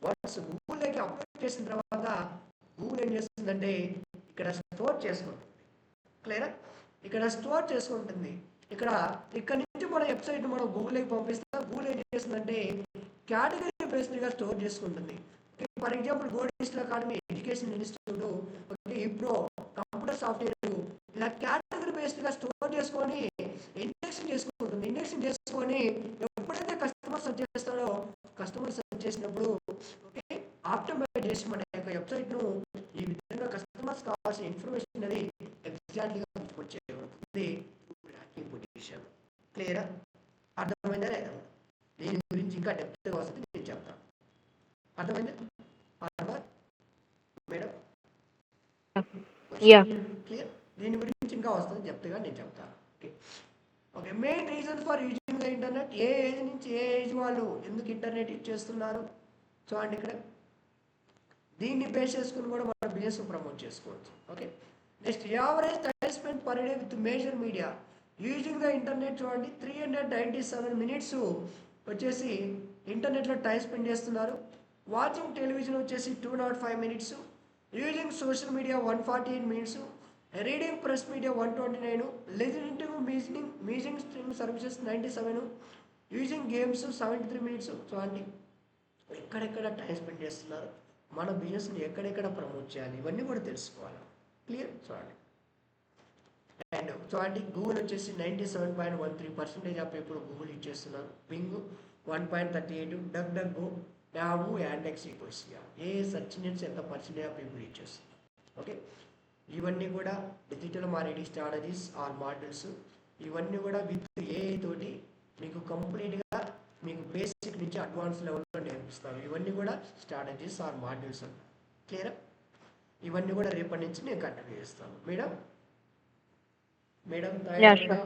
వన్స్ గూగుల్లోకి అప్లోడ్ చేసిన తర్వాత గూగుల్ ఏం చేస్తుందంటే ఇక్కడ స్టోర్ చేసుకుంటుంది. క్లియరా? ఇక్కడ స్టోర్ చేసుకుంటుంది. ఇక్కడ నుంచి మన వెబ్సైట్ మనం గూగుల్కి పంపిస్తాం. గూగుల్ ఏం చేస్తుందంటే కేటగిరీ బేస్డ్గా స్టోర్ చేసుకుంటుంది. For example Gold Digital Academy, education institute, ఇప్రో, కంప్యూటర్ సాఫ్ట్వేర్, ఇలా కేటగిరీ బేస్డ్గా స్టోర్ చేసుకొని ఇండెక్సింగ్ చేసుకుంటుంది. ఇండెక్సింగ్ చేసుకొని ఎప్పుడైతే కస్టమర్ సెర్చ్ చేస్తాడో కస్టమర్ సెర్చ్ చేసినప్పుడు ఓకే ఆప్టిమైజ్ చేసి మన యొక్క వెబ్సైట్ను ఈ విధంగా కస్టమర్స్ కావాల్సిన ఇన్ఫర్మేషన్ అనేది ఎగ్జాక్ట్లీగా వచ్చేది పొజిషన్. క్లియరా? అర్థమైందా లేదా? దీని గురించి ఇంకా డెప్త్గా వస్తుంది, నేను చెప్తాను. అర్థమైందా మేడం? క్లియర్? దీని గురించి ఇంకా వస్తుంది, డెప్త్గా నేను చెప్తాను. Okay main reason for using the internet, A age నుంచి ఏ ఏజ్ వాళ్ళు ఎందుకు ఇంటర్నెట్ యూజ్ చేస్తున్నారు చూడండి. ఇక్కడ దీన్ని బేస్ చేసుకుని కూడా మనం బిజినెస్ ప్రమోట్ చేసుకోవచ్చు. Okay next average time spend per day with major media using the internet చూడండి 397 మినిట్స్ వచ్చేసి ఇంటర్నెట్లో టైం స్పెండ్ చేస్తున్నారు. వాచింగ్ టెలివిజన్ వచ్చేసి 205 minutes, using social media 148 minutes, reading press media 129, listening to music streaming services 97, using games 73 minutes. చూడండి ఎక్కడెక్కడ time spend చేస్తున్నారు, మన బిజినెస్ని ఎక్కడెక్కడ ప్రమోట్ చేయాలి, ఇవన్నీ కూడా తెలుసుకోవాలి. క్లియర్? చూడండి అండ్ చూడండి గూగుల్ వచ్చేసి 97.13% ఆఫ్ ఇప్పుడు గూగుల్ యూజ్ చేస్తున్నారు. Bing 1.38, DuckDuckGo, Yahoo, Yandex Ecosia ఏ సర్చ్ ఇంజిన్స్ ఎంత పర్సెంటేజ్ ఆఫ్ ఇప్పుడు యూజ్ చేస్తున్నారు. ఓకే ఇవన్నీ కూడా digital marketing strategies or models, ఇవన్నీ కూడా విత్ ఏఐ తోటి మీకు కంప్లీట్గా మీకు బేసిక్ నుంచి అడ్వాన్స్ లెవెల్లో నేర్పిస్తారు. ఇవన్నీ కూడా స్ట్రాటజీస్ ఆర్ మోడల్స్. క్లియర్? ఇవన్నీ కూడా రేపటి నుంచి నేను కంటిన్యూ చేస్తాను. మేడం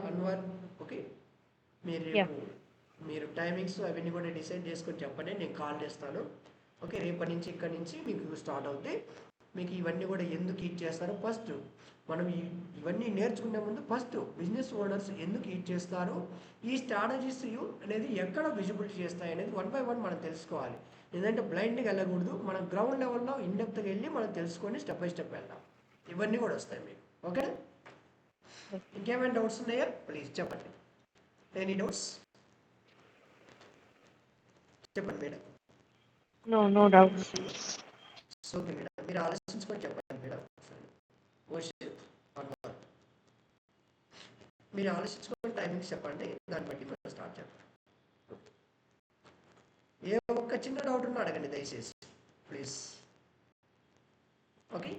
అన్వర్ ఓకే మీరు టైమింగ్స్ అవన్నీ కూడా డిసైడ్ చేసుకొని చెప్పండి, నేను కాల్ చేస్తాను. ఓకే రేపటి నుంచి ఇక్కడ నుంచి మీకు స్టార్ట్ అవుతాయి. మీకు ఇవన్నీ కూడా ఎందుకు ఈడ్ చేస్తారు, ఫస్ట్ మనం ఇవన్నీ నేర్చుకునే ముందు ఫస్ట్ బిజినెస్ ఓనర్స్ ఎందుకు ఈడ్ చేస్తారు, ఈ స్ట్రాటజీస్ అనేది ఎక్కడ విజిబిలిటీ చేస్తాయి అనేది 1 by 1 మనం తెలుసుకోవాలి. ఎందుకంటే బ్లైండ్గా వెళ్ళకూడదు, మనం గ్రౌండ్ లెవెల్లో ఇన్డెప్త్గా వెళ్ళి మనం తెలుసుకొని స్టెప్ బై స్టెప్ వెళ్దాం. ఇవన్నీ కూడా వస్తాయి మీకు. ఓకేనా? ఇంకేమైనా డౌట్స్ ఉన్నాయా? ప్లీజ్ చెప్పండి. ఎనీ డౌట్స్ చెప్పండి madam. No doubts. Okay madam మీరు ఆలోచించుకొని చెప్పండి మేడం. మీరు ఆలోచించుకొని టైమింగ్స్ చెప్పండి, దాన్ని బట్టి మనం స్టార్ట్ చేద్దాం. ఏ ఒక్క చిన్న డౌట్ ఉన్నా అడగండి దయచేసి ప్లీజ్. ఓకే